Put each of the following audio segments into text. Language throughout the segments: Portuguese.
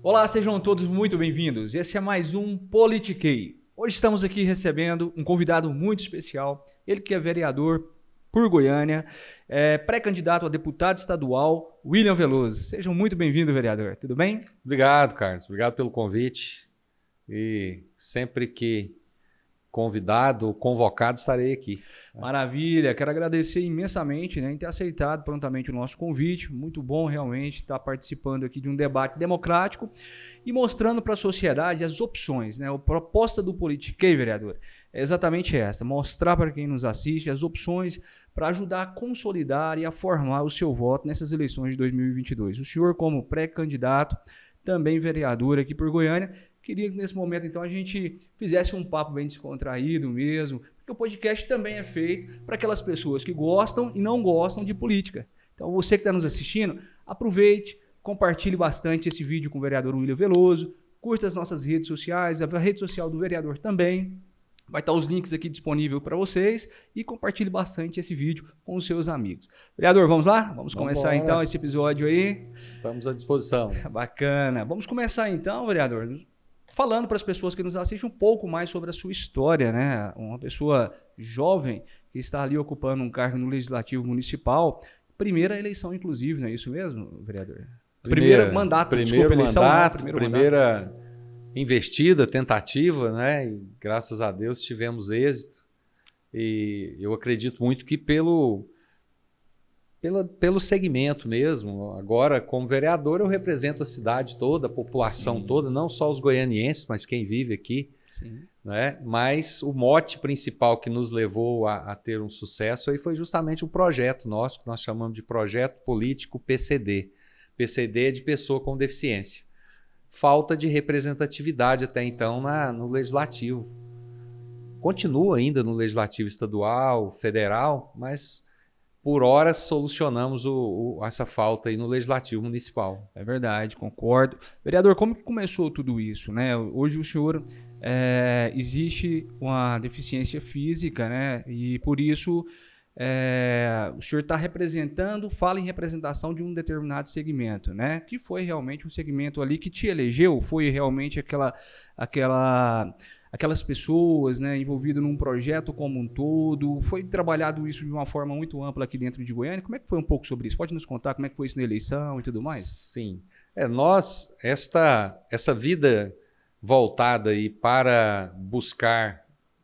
Olá, sejam todos muito bem-vindos. Esse é mais um Politiquei. Hoje estamos aqui recebendo um convidado muito especial, ele que é vereador por Goiânia, pré-candidato a deputado estadual, William Veloso. Sejam muito bem-vindos, vereador. Tudo bem? Obrigado, Carlos. Obrigado pelo convite. E sempre que convidado ou convocado, estarei aqui. Maravilha. Quero agradecer imensamente, em ter aceitado prontamente o nosso convite. Muito bom realmente estar participando aqui de um debate democrático e mostrando para a sociedade as opções. A proposta do Politiquei, vereador, é exatamente essa: mostrar para quem nos assiste as opções para ajudar a consolidar e a formar o seu voto nessas eleições de 2022. O senhor, como pré-candidato, também vereador aqui por Goiânia, queria que nesse momento, então, a gente fizesse um papo bem descontraído mesmo, porque o podcast também é feito para aquelas pessoas que gostam e não gostam de política. Então, você que está nos assistindo, aproveite, compartilhe bastante esse vídeo com o vereador William Veloso, curta as nossas redes sociais, a rede social do vereador também. Vai estar os links aqui disponíveis para vocês e compartilhe bastante esse vídeo com os seus amigos. Vereador, vamos lá? Vamos começar então esse episódio aí. Estamos à disposição. Bacana. Vamos começar então, vereador, falando para as pessoas que nos assistem um pouco mais sobre a sua história, Uma pessoa jovem que está ali ocupando um cargo no Legislativo Municipal. Primeira eleição, inclusive, não é isso mesmo, vereador? Primeiro mandato, primeira investida, tentativa, E graças a Deus tivemos êxito. E eu acredito muito que pelo segmento mesmo. Agora, como vereador, eu represento a cidade toda, a população toda, não só os goianienses, mas quem vive aqui. Sim. Mas o mote principal que nos levou a ter um sucesso aí foi justamente um projeto nosso, que nós chamamos de Projeto Político PCD. PCD é de pessoa com deficiência. Falta de representatividade até então no Legislativo. Continua ainda no Legislativo estadual, federal, mas por hora solucionamos essa falta aí no Legislativo Municipal. É verdade, concordo. Vereador, como que começou tudo isso? Hoje o senhor existe uma deficiência física, e por isso o senhor está representando, fala em representação de um determinado segmento, que foi realmente um segmento ali que te elegeu, foi realmente aquelas pessoas envolvidas num projeto como um todo. Foi trabalhado isso de uma forma muito ampla aqui dentro de Goiânia. Como é que foi um pouco sobre isso? Pode nos contar como é que foi isso na eleição e tudo mais? Sim. Essa vida voltada aí para buscar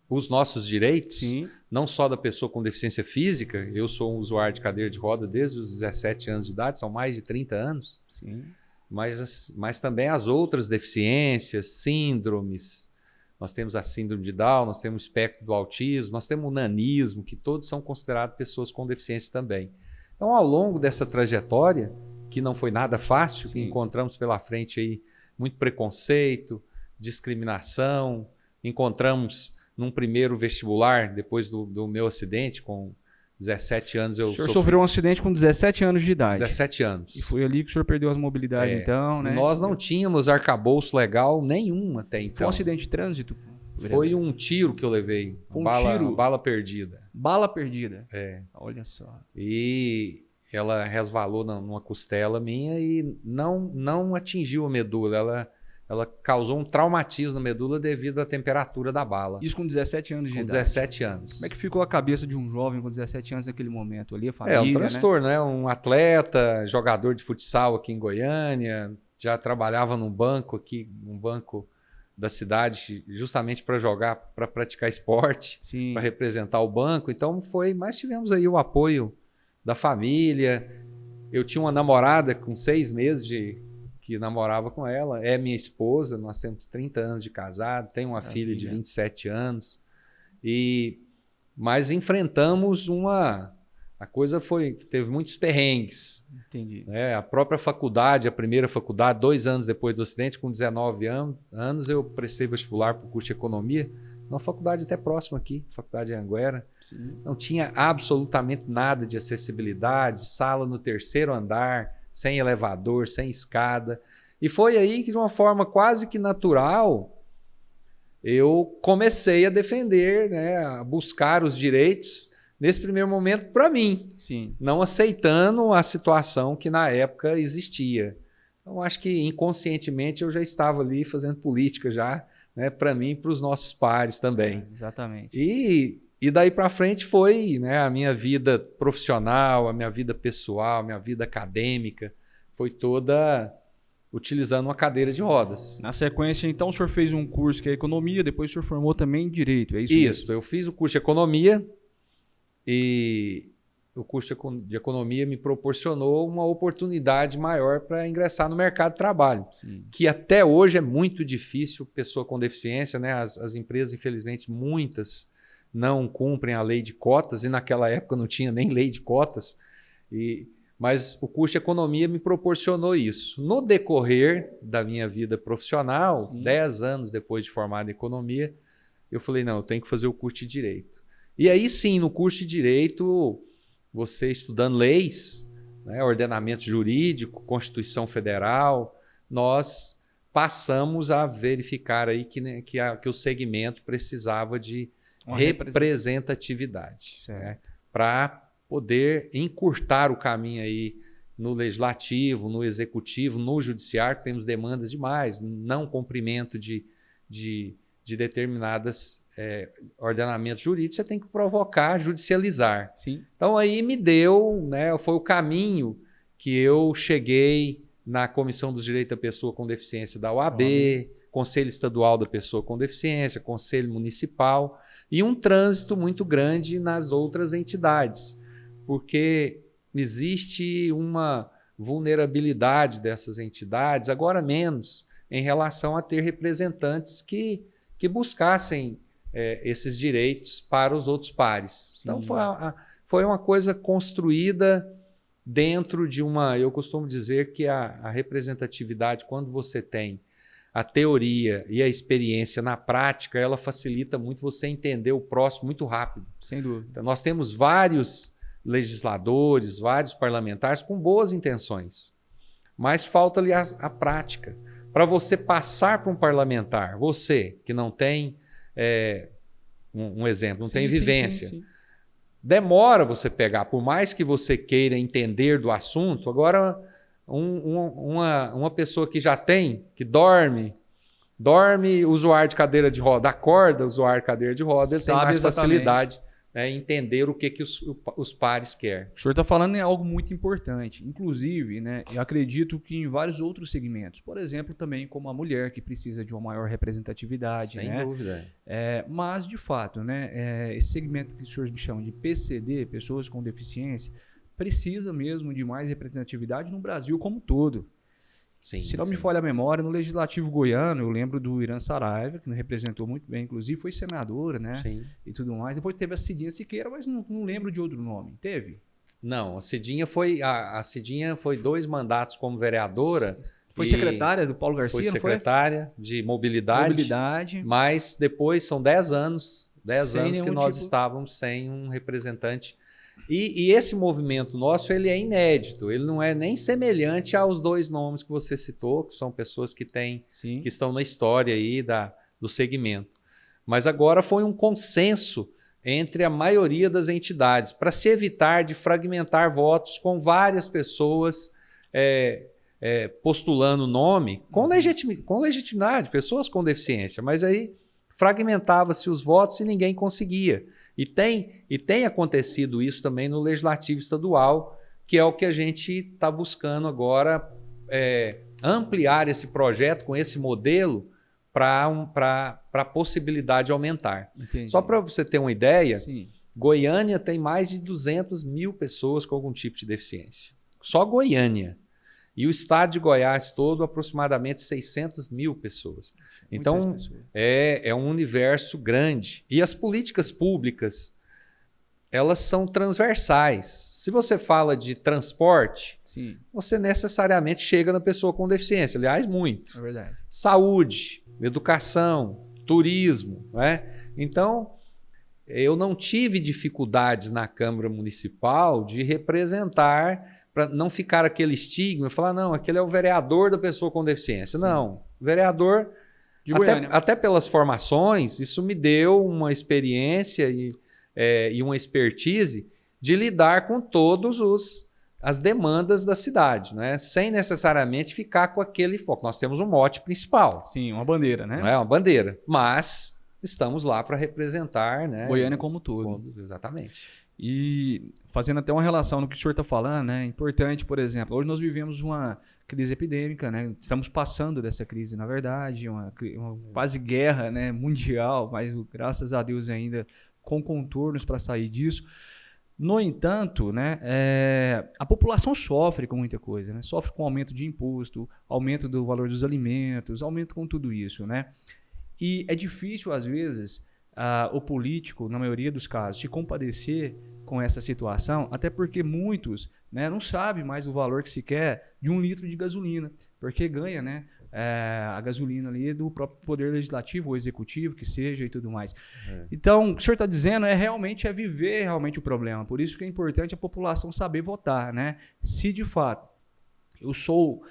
os nossos direitos, Sim. Não só da pessoa com deficiência física. Eu sou um usuário de cadeira de roda desde os 17 anos de idade, são mais de 30 anos. Sim. Mas também as outras deficiências, síndromes. Nós temos a síndrome de Down, nós temos o espectro do autismo, nós temos o nanismo, que todos são considerados pessoas com deficiência também. Então, ao longo dessa trajetória, que não foi nada fácil, que encontramos pela frente aí muito preconceito, discriminação, encontramos num primeiro vestibular, depois do meu acidente, com 17 anos eu sofri... O senhor sofreu um acidente com 17 anos de idade. 17 anos. E foi ali que o senhor perdeu as mobilidades, então, Nós não tínhamos arcabouço legal nenhum até então. Foi um acidente de trânsito? Foi um tiro que eu levei. Bala perdida. Bala perdida? Olha só. E ela resvalou numa costela minha e não atingiu a medula. Ela causou um traumatismo na medula devido à temperatura da bala. Isso com 17 anos de idade? Com 17 anos. Como é que ficou a cabeça de um jovem com 17 anos naquele momento ali? A família, um transtorno, Um atleta, jogador de futsal aqui em Goiânia, já trabalhava num banco da cidade, justamente para jogar, para praticar esporte, para representar o banco. Então mas tivemos aí o apoio da família. Eu tinha uma namorada com 6 meses que namorava com ela, é minha esposa, nós temos 30 anos de casado, tenho uma filha de 27 anos, mas enfrentamos a coisa teve muitos perrengues. Entendi. A própria faculdade, a primeira faculdade, 2 anos depois do acidente, com 19 anos, eu prestei vestibular para o curso de economia, numa faculdade até próxima aqui, faculdade de Anguera. Sim. Não tinha absolutamente nada de acessibilidade, sala no 3º andar, sem elevador, sem escada. E foi aí que, de uma forma quase que natural, eu comecei a defender, a buscar os direitos nesse primeiro momento, para mim, Sim. não aceitando a situação que na época existia. Então, acho que inconscientemente eu já estava ali fazendo política já, né, para mim e para os nossos pares também. Exatamente. E daí para frente foi, né, a minha vida profissional, a minha vida pessoal, a minha vida acadêmica, foi toda utilizando uma cadeira de rodas. Na sequência, então, o senhor fez um curso que é economia, depois o senhor formou também em direito, é isso? Isso, eu fiz o curso de economia e o curso de economia me proporcionou uma oportunidade maior para ingressar no mercado de trabalho, Sim. que até hoje é muito difícil, pessoa com deficiência, né? As empresas, infelizmente, muitas não cumprem a lei de cotas, e naquela época não tinha nem lei de cotas, mas o curso de economia me proporcionou isso. No decorrer da minha vida profissional, Sim. 10 anos depois de formado em economia, eu falei, não, eu tenho que fazer o curso de direito. E aí sim, no curso de direito, você estudando leis, né, ordenamento jurídico, Constituição Federal, nós passamos a verificar aí que o segmento precisava de Uma representatividade, né, para poder encurtar o caminho aí no legislativo, no executivo, no judiciário, que temos demandas demais, não cumprimento de determinadas ordenamentos jurídicos, você tem que provocar, judicializar. Sim. Então aí me deu, né, foi o caminho que eu cheguei na Comissão dos Direitos da Pessoa com Deficiência da OAB, Conselho Estadual da Pessoa com Deficiência, Conselho Municipal, e um trânsito muito grande nas outras entidades, porque existe uma vulnerabilidade dessas entidades, agora menos, em relação a ter representantes que buscassem esses direitos para os outros pares. Sim. Então foi uma coisa construída dentro de uma... Eu costumo dizer que a representatividade, quando você tem a teoria e a experiência na prática, ela facilita muito você entender o próximo muito rápido. Sem dúvida. Então, nós temos vários legisladores, vários parlamentares com boas intenções, mas falta ali a prática. Para você passar para um parlamentar, você que não tem, um exemplo, não tem vivência, sim. Demora você pegar, por mais que você queira entender do assunto. Agora, uma pessoa que já tem, que dorme usuário de cadeira de roda, acorda usuário de cadeira de roda, ele tem mais facilidade em entender o que os pares querem. O senhor está falando em algo muito importante. Inclusive, né, eu acredito que em vários outros segmentos, por exemplo, também como a mulher, que precisa de uma maior representatividade. Sem dúvida. Mas, de fato, né, esse segmento que os senhores me chamam de PCD, pessoas com deficiência, precisa mesmo de mais representatividade no Brasil como um todo. Sim, se não me falha a memória, no Legislativo Goiano, eu lembro do Irã Saraiva, que nos representou muito bem, inclusive foi senadora, né? Sim. E tudo mais. Depois teve a Cidinha Siqueira, mas não lembro de outro nome. Teve? Não, a Cidinha foi 2 mandatos como vereadora. Foi secretária do Paulo Garcia, foi não foi? Secretária de mobilidade. Mas depois são 10 anos que nós estávamos sem um representante. E esse movimento nosso, ele é inédito, ele não é nem semelhante aos 2 nomes que você citou, que são pessoas que estão na história aí do segmento. Mas agora foi um consenso entre a maioria das entidades, para se evitar de fragmentar votos com várias pessoas postulando nome com legitimidade, pessoas com deficiência, mas aí fragmentava-se os votos e ninguém conseguia. E tem acontecido isso também no Legislativo Estadual, que é o que a gente está buscando agora, ampliar esse projeto com esse modelo para a possibilidade de aumentar. Entendi. Só para você ter uma ideia, Sim. Goiânia tem mais de 200 mil pessoas com algum tipo de deficiência. Só Goiânia. E o estado de Goiás todo, aproximadamente 600 mil pessoas. Então, é um universo grande. E as políticas públicas, elas são transversais. Se você fala de transporte, sim, você necessariamente chega na pessoa com deficiência. Aliás, muito. É verdade. Saúde, educação, turismo, né? Então, eu não tive dificuldades na Câmara Municipal de representar, para não ficar aquele estigma, falar, não, aquele é o vereador da pessoa com deficiência. Sim. Não, vereador, de Goiânia. Até pelas formações, isso me deu uma experiência e uma expertise de lidar com todas as demandas da cidade, né? Sem necessariamente ficar com aquele foco. Nós temos um mote principal. Sim, uma bandeira, né? Não é uma bandeira, mas estamos lá para representar, né? Goiânia como um todo. Exatamente. E fazendo até uma relação no que o senhor está falando, né? É importante, por exemplo, hoje nós vivemos uma crise epidêmica, né? Estamos passando dessa crise, na verdade, uma quase guerra, né, mundial, mas graças a Deus ainda com contornos para sair disso. No entanto, né, a população sofre com muita coisa, né? Sofre com aumento de imposto, aumento do valor dos alimentos, aumento com tudo isso, né? E é difícil, às vezes, o político, na maioria dos casos, se compadecer com essa situação, até porque muitos, né, não sabem mais o valor que se quer de 1 litro de gasolina, porque ganha, né, a gasolina ali do próprio poder legislativo ou executivo, que seja, e tudo mais. Então, o que o senhor está dizendo é viver realmente o problema. Por isso que é importante a população saber votar, né? Se de fato eu sou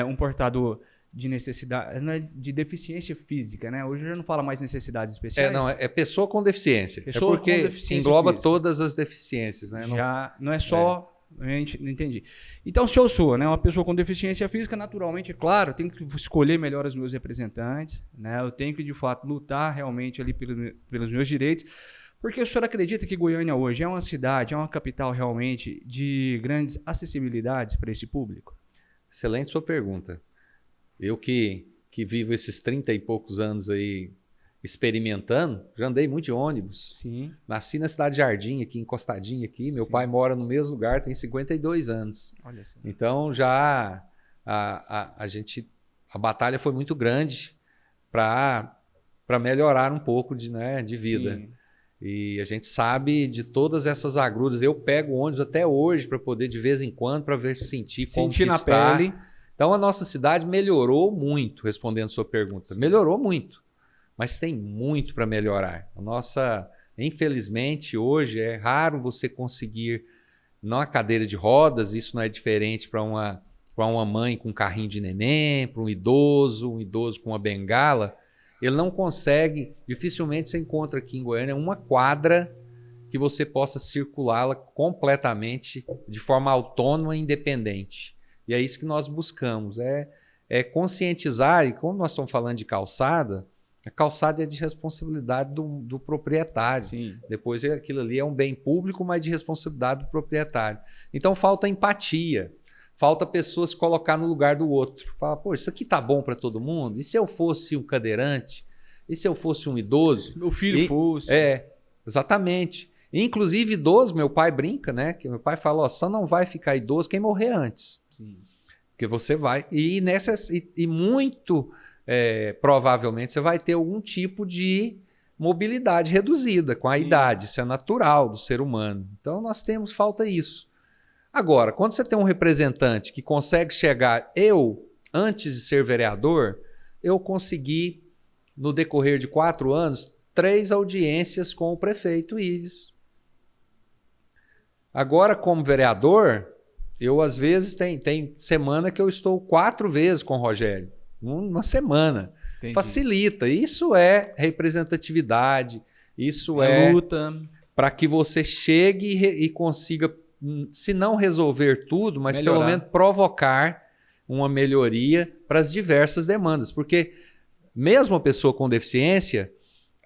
um portador de necessidade, de deficiência física, né? Hoje já não fala mais necessidades especiais. É pessoa com deficiência. Pessoa porque com deficiência engloba física. Todas as deficiências, né? Já não é só... Não entendi. Então, se eu sou, né, uma pessoa com deficiência física, naturalmente, é claro, eu tenho que escolher melhor os meus representantes, né? Eu tenho que, de fato, lutar realmente ali pelos meus direitos, porque o senhor acredita que Goiânia hoje é uma cidade, é uma capital realmente de grandes acessibilidades para esse público? Excelente sua pergunta. Eu que vivo esses 30 e poucos anos aí experimentando, já andei muito de ônibus. Sim. Nasci na Cidade Jardim, aqui encostadinho aqui. Meu pai mora no mesmo lugar, tem 52 anos. Olha só. Então já a batalha foi muito grande para melhorar um pouco de vida. Sim. E a gente sabe de todas essas agruras. Eu pego ônibus até hoje para poder, de vez em quando, para ver sentir como que na está. pele. Então a nossa cidade melhorou muito, respondendo a sua pergunta. Sim. Melhorou muito. Mas tem muito para melhorar. Infelizmente, hoje é raro você conseguir, numa cadeira de rodas, isso não é diferente para uma mãe com um carrinho de neném, para um idoso com uma bengala. Ele não consegue, dificilmente você encontra aqui em Goiânia uma quadra que você possa circulá-la completamente, de forma autônoma e independente. E é isso que nós buscamos, é conscientizar, e como nós estamos falando de calçada, a calçada é de responsabilidade do proprietário. Sim. Depois aquilo ali é um bem público, mas de responsabilidade do proprietário. Então falta empatia, falta pessoas se colocar no lugar do outro. Fala, pô, isso aqui tá bom para todo mundo? E se eu fosse um cadeirante? E se eu fosse um idoso? Se meu filho fosse. Exatamente. Inclusive idoso, meu pai brinca, né? Que meu pai fala, ó, só não vai ficar idoso quem morrer antes. Sim. Porque você vai... E muito... provavelmente você vai ter algum tipo de mobilidade reduzida com a idade, isso é natural do ser humano. Então falta isso. Agora, quando você tem um representante que consegue chegar, antes de ser vereador, eu consegui, no decorrer de 4 anos, 3 audiências com o prefeito Ives. Agora, como vereador, eu às vezes tem semana que eu estou 4 vezes com o Rogério. Uma semana. Entendi. Facilita. Isso é representatividade, isso é luta. Para que você chegue e consiga, se não resolver tudo, mas melhorar. Pelo menos provocar uma melhoria para as diversas demandas. Porque mesmo a pessoa com deficiência,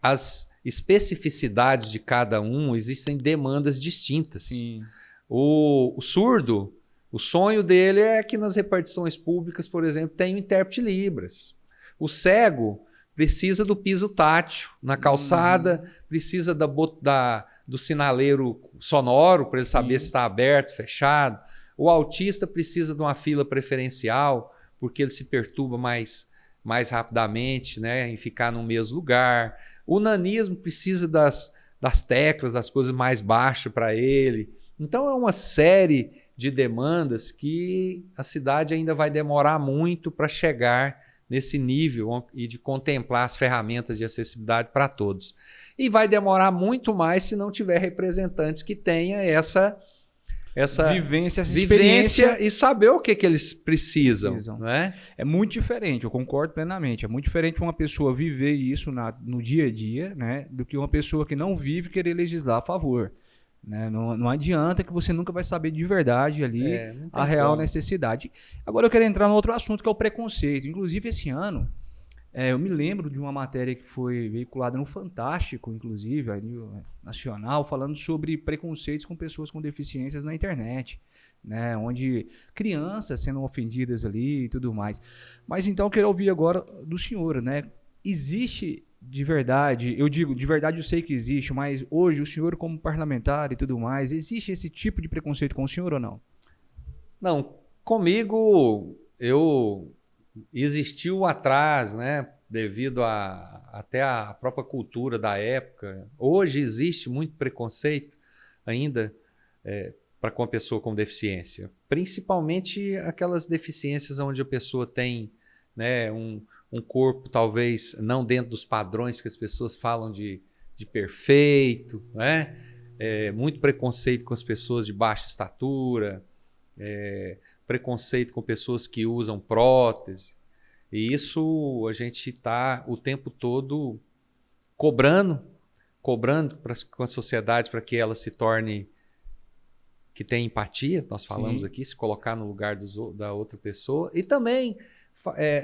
as especificidades de cada um, existem demandas distintas. Sim. O surdo, o sonho dele é que nas repartições públicas, por exemplo, tenha um intérprete Libras. O cego precisa do piso tátil na calçada, precisa do sinaleiro sonoro para ele saber se está aberto, fechado. O autista precisa de uma fila preferencial, porque ele se perturba mais rapidamente, né, em ficar no mesmo lugar. O nanismo precisa das teclas, das coisas mais baixas para ele. Então é uma série de demandas que a cidade ainda vai demorar muito para chegar nesse nível e de contemplar as ferramentas de acessibilidade para todos. E vai demorar muito mais se não tiver representantes que tenham essa vivência, essa experiência e saber o que eles precisam. Né? É muito diferente, eu concordo plenamente. É muito diferente uma pessoa viver isso no dia a dia, né, do que uma pessoa que não vive querer legislar a favor. Né? Não adianta que você nunca vai saber de verdade ali a real necessidade. Agora eu quero entrar no outro assunto, que é o preconceito. Inclusive, esse ano, eu me lembro de uma matéria que foi veiculada no Fantástico, inclusive, a nível nacional, falando sobre preconceitos com pessoas com deficiências na internet, né? Onde crianças sendo ofendidas ali e tudo mais. Mas então eu quero ouvir agora do senhor, né? Existe de verdade, eu digo, de verdade eu sei que existe, mas hoje o senhor como parlamentar e tudo mais, existe esse tipo de preconceito com o senhor ou não? Não, comigo existiu atrás, né? Devido até a própria cultura da época. Hoje existe muito preconceito ainda para com a pessoa com deficiência, principalmente aquelas deficiências onde a pessoa tem, né, um corpo talvez não dentro dos padrões que as pessoas falam de perfeito, né? Muito preconceito com as pessoas de baixa estatura, preconceito com pessoas que usam prótese. E isso a gente está o tempo todo cobrando com a sociedade para que ela se torne, que tenha empatia, nós falamos aqui, se colocar no lugar da outra pessoa. E também,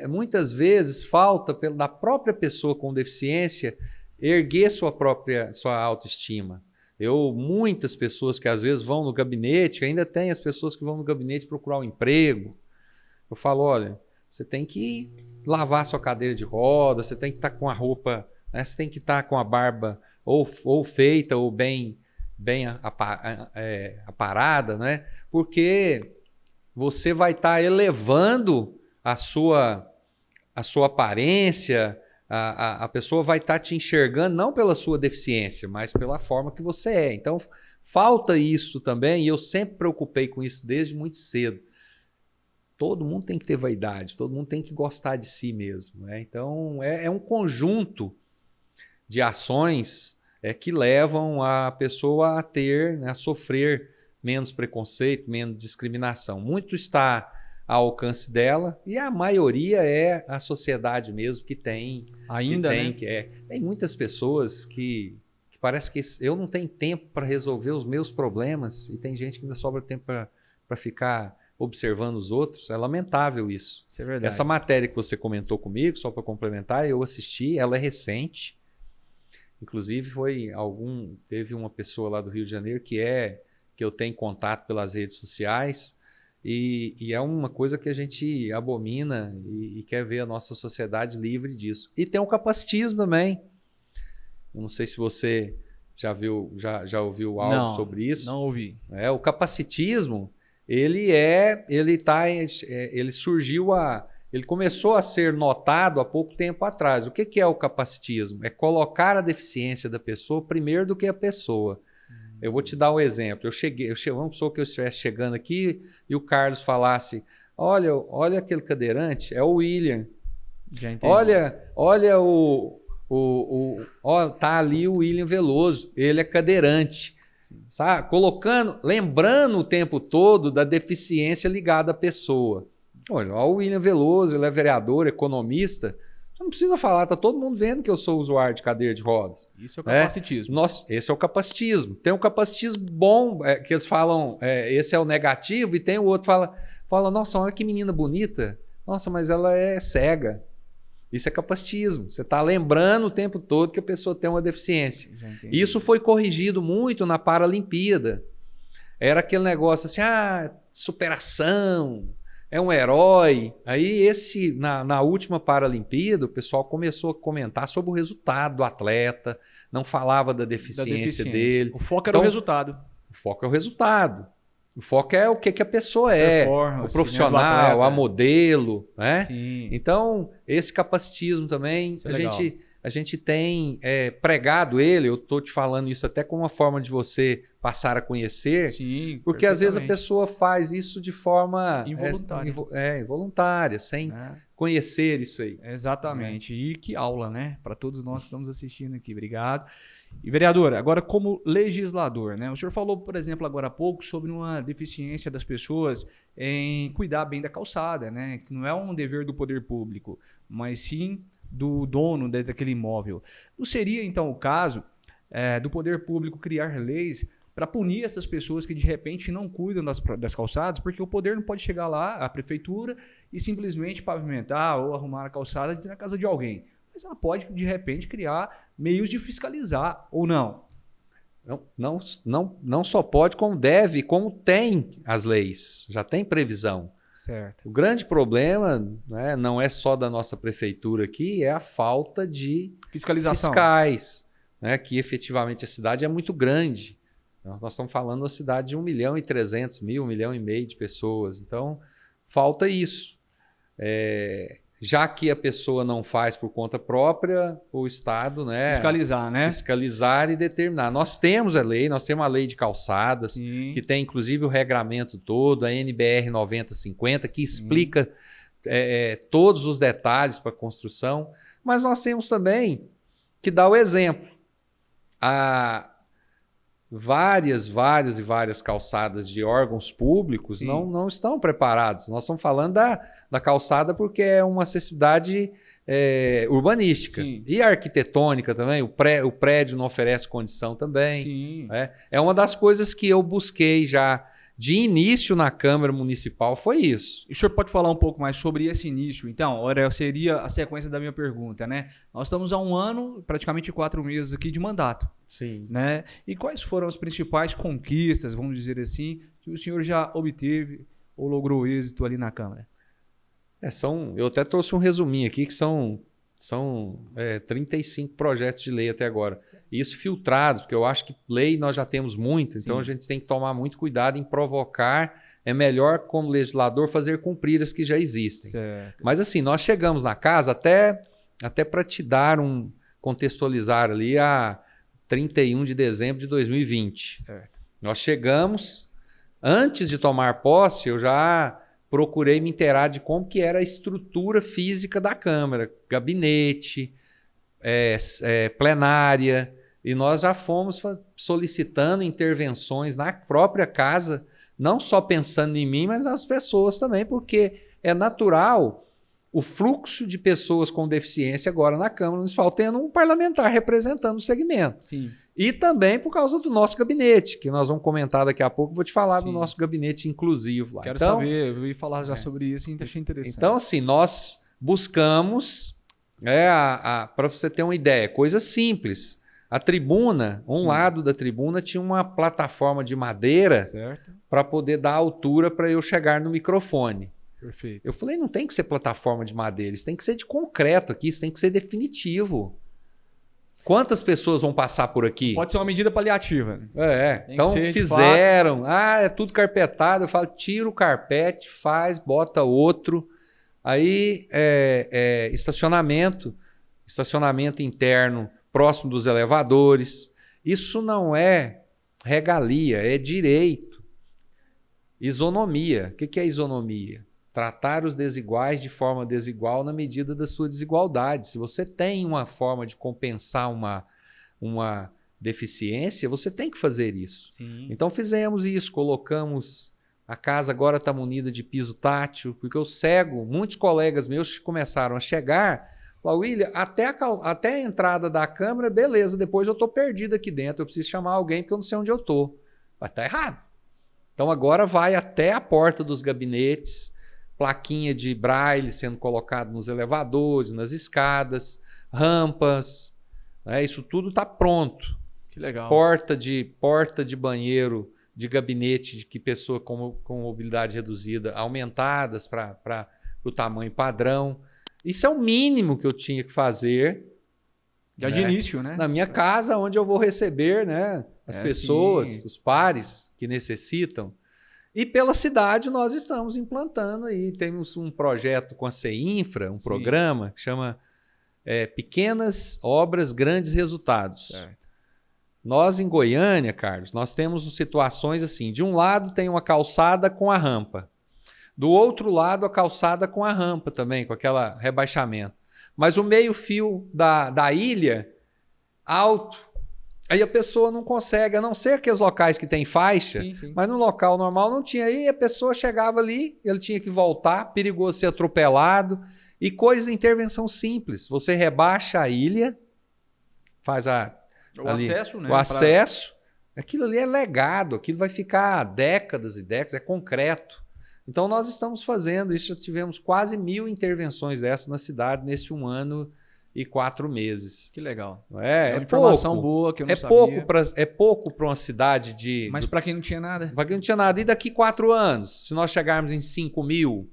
muitas vezes, falta da própria pessoa com deficiência erguer sua autoestima. Muitas pessoas que às vezes vão no gabinete, ainda tem as pessoas que vão no gabinete procurar um emprego. Eu falo, olha, você tem que lavar sua cadeira de roda, você tem que estar com a roupa, né, você tem que estar com a barba ou feita ou bem aparada, né? Porque você vai estar elevando a sua aparência, a pessoa vai estar te enxergando não pela sua deficiência, mas pela forma que você é. Então, falta isso também, e eu sempre me preocupei com isso desde muito cedo. Todo mundo tem que ter vaidade, todo mundo tem que gostar de si mesmo, né? Então, é um conjunto de ações que levam a pessoa a ter, né, a sofrer menos preconceito, menos discriminação. Muito está ao alcance dela e a maioria é a sociedade mesmo que tem. Ainda, né? Tem muitas pessoas que parece que eu não tenho tempo para resolver os meus problemas e tem gente que ainda sobra tempo para ficar observando os outros. É lamentável isso. Isso é verdade. Essa matéria que você comentou comigo, só para complementar, eu assisti, ela é recente. Inclusive teve uma pessoa lá do Rio de Janeiro que eu tenho contato pelas redes sociais e é uma coisa que a gente abomina e quer ver a nossa sociedade livre disso. E tem o capacitismo também. Eu não sei se você já ouviu algo sobre isso. Não ouvi. O capacitismo, ele começou a ser notado há pouco tempo atrás. O que é o capacitismo? É colocar a deficiência da pessoa primeiro do que a pessoa. Eu vou te dar um exemplo. Uma pessoa que eu estivesse chegando aqui e o Carlos falasse, olha aquele cadeirante, é o William. Já entendi. Olha tá ali o William Veloso, ele é cadeirante. Sabe? Lembrando o tempo todo da deficiência ligada à pessoa. Olha o William Veloso, ele é vereador, economista. Você não precisa falar, está todo mundo vendo que eu sou usuário de cadeira de rodas. Isso é o capacitismo. Esse é o capacitismo. Tem um capacitismo bom, que eles falam, esse é o negativo, e tem o outro fala, nossa, olha que menina bonita. Nossa, mas ela é cega. Isso é capacitismo. Você está lembrando o tempo todo que a pessoa tem uma deficiência. Isso foi corrigido muito na Paralimpíada. Era aquele negócio assim, superação, é um herói. Aí na última Paralimpíada, o pessoal começou a comentar sobre o resultado do atleta, não falava da deficiência dele. O foco era o resultado. O foco é o resultado. O foco é o que a pessoa é, o profissional, a modelo, né? Sim. Então, esse capacitismo também, a a gente tem pregado ele, eu estou te falando isso até como uma forma de você passar a conhecer, Sim, porque às vezes a pessoa faz isso de forma involuntária, sem conhecer isso aí. Exatamente. E que aula, né? Para todos nós que estamos assistindo aqui. Obrigado. E, vereador, agora como legislador, né? O senhor falou, por exemplo, agora há pouco sobre uma deficiência das pessoas em cuidar bem da calçada, né? Que não é um dever do poder público, mas sim do dono daquele imóvel. Não seria, então, o caso do poder público criar leis para punir essas pessoas que, de repente, não cuidam das calçadas, porque o poder não pode chegar lá, a prefeitura, e simplesmente pavimentar ou arrumar a calçada na casa de alguém. Mas ela pode, de repente, criar meios de fiscalizar, ou não? Não só pode, como deve, como tem as leis. Já tem previsão. Certo. O grande problema, né, não é só da nossa prefeitura aqui, é a falta de fiscalização. Fiscais, né, que efetivamente a cidade é muito grande. Nós estamos falando de uma cidade de 1.300.000, 1,5 milhão de pessoas. Então, falta isso. Já que a pessoa não faz por conta própria, o Estado, né, fiscalizar, né? Fiscalizar e determinar. Nós temos a lei, nós temos a lei de calçadas, Sim. que tem inclusive o regramento todo, a NBR 9050, que explica todos os detalhes para a construção, mas nós temos também que dar o exemplo. Várias calçadas de órgãos públicos não estão preparados. Nós estamos falando da calçada porque é uma acessibilidade urbanística. Sim. E arquitetônica também. O prédio não oferece condição também. Sim. É uma das coisas que eu busquei já de início na Câmara Municipal, foi isso. E o senhor pode falar um pouco mais sobre esse início? Então, seria a sequência da minha pergunta, né? Nós estamos há 1 ano, praticamente 4 meses aqui de mandato. Sim. Né? E quais foram as principais conquistas, vamos dizer assim, que o senhor já obteve ou logrou êxito ali na Câmara? Eu até trouxe um resuminho aqui, que são 35 projetos de lei até agora. Isso filtrados, porque eu acho que lei nós já temos muito, então a gente tem que tomar muito cuidado em provocar. É melhor, como legislador, fazer cumprir as que já existem. Certo. Mas assim, nós chegamos na casa até para te dar contextualizar ali a 31 de dezembro de 2020. Certo. Nós chegamos, antes de tomar posse, eu já procurei me inteirar de como que era a estrutura física da Câmara, gabinete, plenária, e nós já fomos solicitando intervenções na própria casa, não só pensando em mim, mas nas pessoas também, porque é natural o fluxo de pessoas com deficiência agora na Câmara Municipal, tendo um parlamentar representando o segmento. Sim. E também por causa do nosso gabinete, que nós vamos comentar daqui a pouco, vou te falar do nosso gabinete inclusivo lá. Quero saber, eu ia falar já sobre isso e achei interessante. Então, assim, nós buscamos, para você ter uma ideia, coisa simples. A tribuna, lado da tribuna tinha uma plataforma de madeira para poder dar altura para eu chegar no microfone. Perfeito. Eu falei, não tem que ser plataforma de madeira, isso tem que ser de concreto aqui, isso tem que ser definitivo. Quantas pessoas vão passar por aqui? Pode ser uma medida paliativa. Então fizeram, é tudo carpetado, eu falo, tira o carpete, bota outro. Aí estacionamento interno próximo dos elevadores. Isso não é regalia, é direito. Isonomia. O que é isonomia? Tratar os desiguais de forma desigual na medida da sua desigualdade. Se você tem uma forma de compensar uma deficiência, você tem que fazer isso. Sim. Então fizemos isso, colocamos... A casa agora está munida de piso tátil, porque eu cego, muitos colegas meus começaram a chegar, falaram, William, até a entrada da Câmara, beleza, depois eu estou perdido aqui dentro, eu preciso chamar alguém porque eu não sei onde eu estou. Mas está errado. Então agora vai até a porta dos gabinetes, plaquinha de braille sendo colocado nos elevadores, nas escadas, rampas, né? Isso tudo está pronto. Que legal. Porta de banheiro, de gabinete que pessoa com mobilidade reduzida aumentadas para o tamanho padrão. Isso é o mínimo que eu tinha que fazer. Já de início, né? Na minha casa, onde eu vou receber, né, as pessoas, os pares que necessitam. E pela cidade nós estamos implantando aí. Temos um projeto com a CEINFRA, programa que chama pequenas obras, grandes resultados. Certo. Nós, em Goiânia, Carlos, nós temos situações assim, de um lado tem uma calçada com a rampa, do outro lado a calçada com a rampa também, com aquele rebaixamento. Mas o meio-fio da ilha, alto, aí a pessoa não consegue, a não ser aqueles locais que tem faixa, Sim. mas no local normal não tinha. Aí a pessoa chegava ali, ele tinha que voltar, perigoso ser atropelado, e coisa de intervenção simples. Você rebaixa a ilha, faz O acesso, né? o acesso, aquilo ali é legado, aquilo vai ficar décadas e décadas, é concreto. Então nós estamos fazendo isso, já tivemos quase 1.000 intervenções dessas na cidade nesse 1 ano e 4 meses. Que legal. É uma informação pouco, boa que eu não sabia. É pouco para uma cidade de... Mas para quem não tinha nada. Para quem não tinha nada. E daqui 4 anos, se nós chegarmos em 5.000,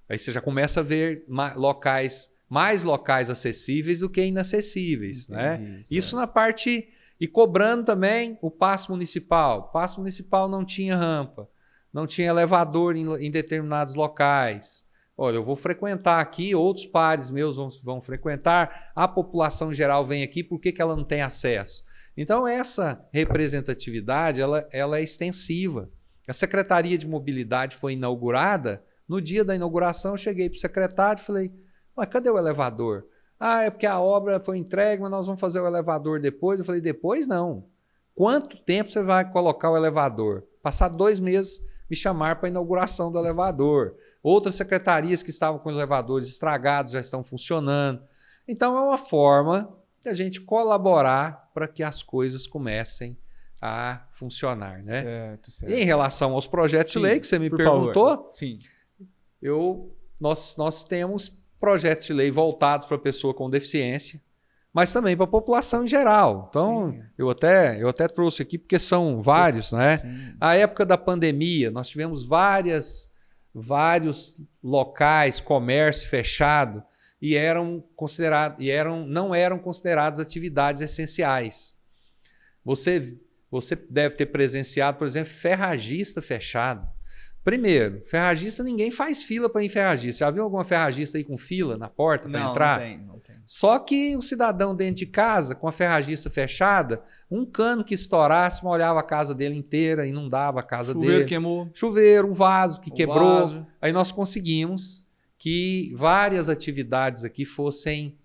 aí você já começa a ver mais locais acessíveis do que inacessíveis. Entendi, Né? Isso na parte... E cobrando também o passe municipal. O passe municipal não tinha rampa, não tinha elevador em determinados locais. Olha, eu vou frequentar aqui, outros pares meus vão frequentar, a população geral vem aqui, por que ela não tem acesso? Então, essa representatividade ela é extensiva. A Secretaria de Mobilidade foi inaugurada, no dia da inauguração eu cheguei para o secretário e falei, mas cadê o elevador? Ah, é porque a obra foi entregue, mas nós vamos fazer o elevador depois. Eu falei, depois não. Quanto tempo você vai colocar o elevador? Passar 2 meses, me chamar para a inauguração do elevador. Outras secretarias que estavam com os elevadores estragados já estão funcionando. Então, é uma forma de a gente colaborar para que as coisas comecem a funcionar. Né? Certo. E em relação aos projetos de lei que você me perguntou, favor. Sim. nós temos projetos de lei voltados para a pessoa com deficiência, mas também para a população em geral. Então, eu até trouxe aqui, porque são vários. Né? Sim. A época da pandemia, nós tivemos vários locais, comércio fechado, e não eram considerados atividades essenciais. Você deve ter presenciado, por exemplo, ferragista fechado. Primeiro, ferragista, ninguém faz fila para ir em ferragista. Já viu alguma ferragista aí com fila na porta para entrar? Não tem. Só que o cidadão dentro de casa, com a ferragista fechada, um cano que estourasse, molhava a casa dele inteira, inundava a casa dele. Chuveiro queimou. Chuveiro, um vaso que quebrou. Vaso. Aí nós conseguimos que várias atividades aqui fossem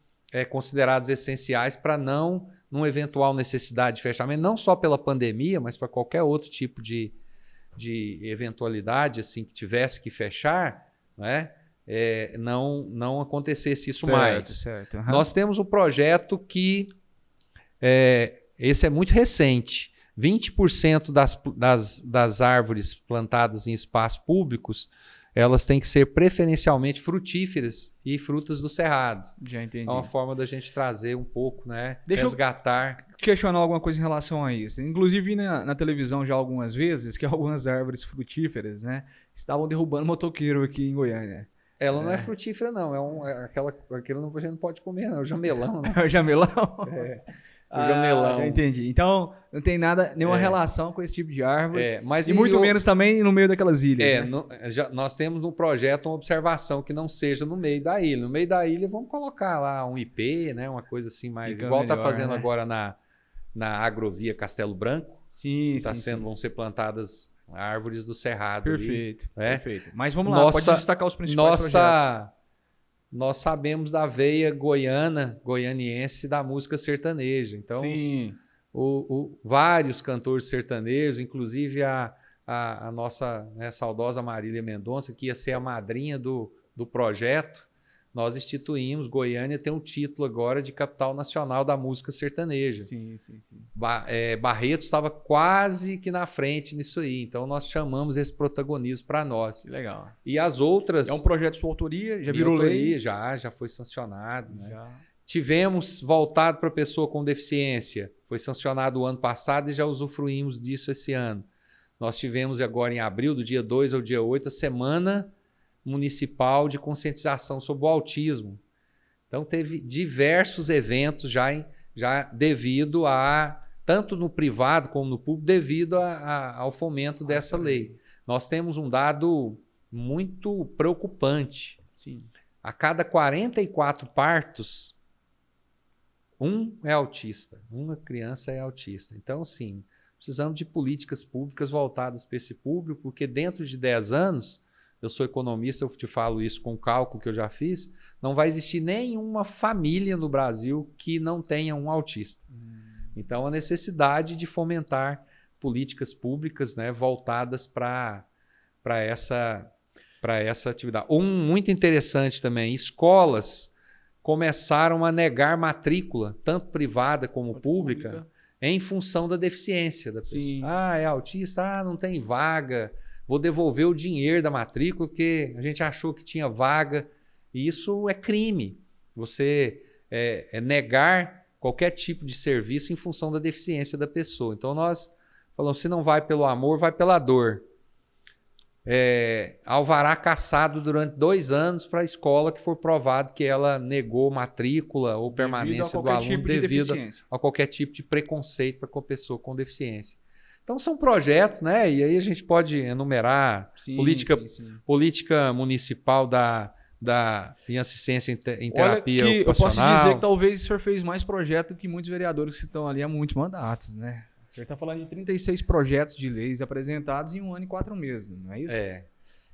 consideradas essenciais para não, numa eventual necessidade de fechamento, não só pela pandemia, mas para qualquer outro tipo de eventualidade assim que tivesse que fechar, né? Não acontecesse isso mais. Certo. Uhum. Nós temos um projeto que esse é muito recente. 20% das árvores plantadas em espaços públicos, elas têm que ser preferencialmente frutíferas e frutas do cerrado. Já entendi. É uma forma da gente trazer um pouco, né? Deixa eu resgatar. questionar alguma coisa em relação a isso. Inclusive, vi na televisão já algumas vezes que algumas árvores frutíferas, né, estavam derrubando motoqueiro aqui em Goiânia. Ela não é frutífera, não. Aquilo a gente não pode comer, não. É o jamelão. Né? O jamelão? O jamelão. Já entendi. Então, não tem nenhuma relação com esse tipo de árvore. Mas e muito menos também no meio daquelas ilhas. Né? Nós temos no projeto uma observação que não seja no meio da ilha. No meio da ilha, vamos colocar lá um IP, né? Uma coisa assim mais... Fica igual melhor, está fazendo né? agora na agrovia Castelo Branco. Sim. Vão ser plantadas árvores do cerrado. Perfeito. Ali, perfeito. Mas vamos lá, pode destacar os principais projetos. Nós sabemos da veia goianiense da música sertaneja. Então, vários cantores sertanejos, inclusive a nossa, né, saudosa Marília Mendonça, que ia ser a madrinha do projeto, nós instituímos. Goiânia tem um título agora de capital nacional da música sertaneja. Sim. Barretos estava quase que na frente nisso aí. Então, nós chamamos esse protagonismo para nós. Que legal. E as outras... É um projeto de sua autoria? Já virou lei? Já foi sancionado. Né? Já. Tivemos voltado para a pessoa com deficiência. Foi sancionado o ano passado e já usufruímos disso esse ano. Nós tivemos agora em abril, do dia 2 ao dia 8, a Semana Municipal de Conscientização sobre o Autismo. Então, teve diversos eventos já devido tanto no privado como no público, devido ao fomento dessa lei. Nós temos um dado muito preocupante. Sim. A cada 44 partos, é autista, uma criança é autista. Então, sim, precisamos de políticas públicas voltadas para esse público, porque dentro de 10 anos, eu sou economista, eu te falo isso com o cálculo que eu já fiz, não vai existir nenhuma família no Brasil que não tenha um autista. Então, a necessidade de fomentar políticas públicas, né, voltadas para essa atividade. Muito interessante também, escolas começaram a negar matrícula, tanto privada como pública, em função da deficiência da pessoa. Sim. É autista, não tem vaga, vou devolver o dinheiro da matrícula porque a gente achou que tinha vaga. E isso é crime. Você negar qualquer tipo de serviço em função da deficiência da pessoa. Então nós falamos, se não vai pelo amor, vai pela dor. Alvará cassado durante 2 anos para a escola que for provado que ela negou matrícula ou permanência do aluno devido a qualquer tipo de preconceito para com a pessoa com deficiência. Então são projetos, né? E aí a gente pode enumerar política municipal em assistência em terapia ocupacional. Eu posso dizer que talvez o senhor fez mais projetos que muitos vereadores que estão ali há muitos mandatos, né? O senhor está falando de 36 projetos de leis apresentados em 1 ano e 4 meses, não é isso?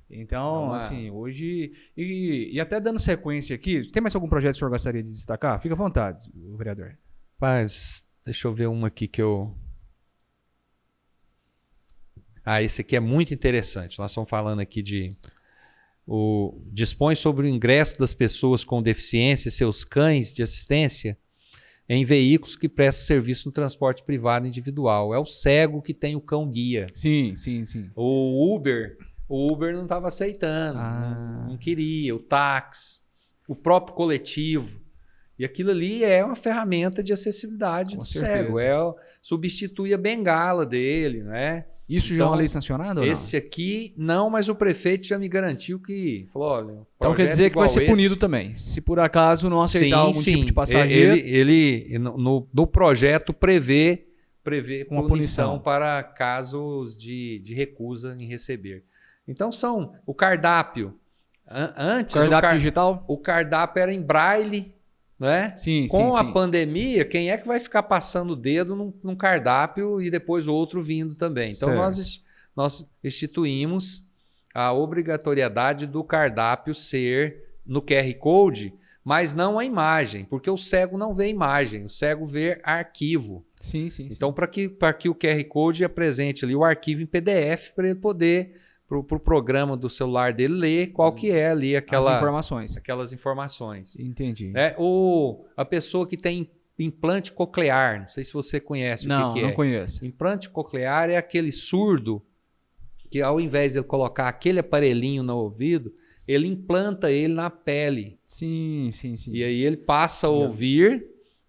Então, assim, hoje... E até dando sequência aqui, tem mais algum projeto que o senhor gostaria de destacar? Fica à vontade, vereador. Mas, deixa eu ver uma aqui que eu... esse aqui é muito interessante. Nós estamos falando aqui dispõe sobre o ingresso das pessoas com deficiência e seus cães de assistência em veículos que prestam serviço no transporte privado individual. É o cego que tem o cão guia. Sim. O Uber não estava aceitando, não queria. O táxi, o próprio coletivo. E aquilo ali é uma ferramenta de acessibilidade do cego. Substitui a bengala dele, né? Isso já é uma lei sancionada ou não? Esse aqui não, mas o prefeito já me garantiu que... Falou, olha, então quer dizer que vai ser punido também, se por acaso não aceitar algum tipo de passageiro. Ele no projeto prevê uma punição para casos de recusa em receber. Então são o cardápio. Antes cardápio digital? O cardápio era em braille, né? Com a pandemia, quem é que vai ficar passando o dedo num cardápio e depois o outro vindo também? Então nós instituímos a obrigatoriedade do cardápio ser no QR Code, mas não a imagem, porque o cego não vê imagem, o cego vê arquivo. Então, para que o QR Code apresente ali o arquivo em PDF para ele poder, para o programa do celular dele, ler qual que é ali aquelas informações. Entendi. A pessoa que tem implante coclear, não sei se você conhece o que é. Não conheço. Implante coclear é aquele surdo que, ao invés de ele colocar aquele aparelhinho no ouvido, ele implanta ele na pele. Sim. E aí ele passa a ouvir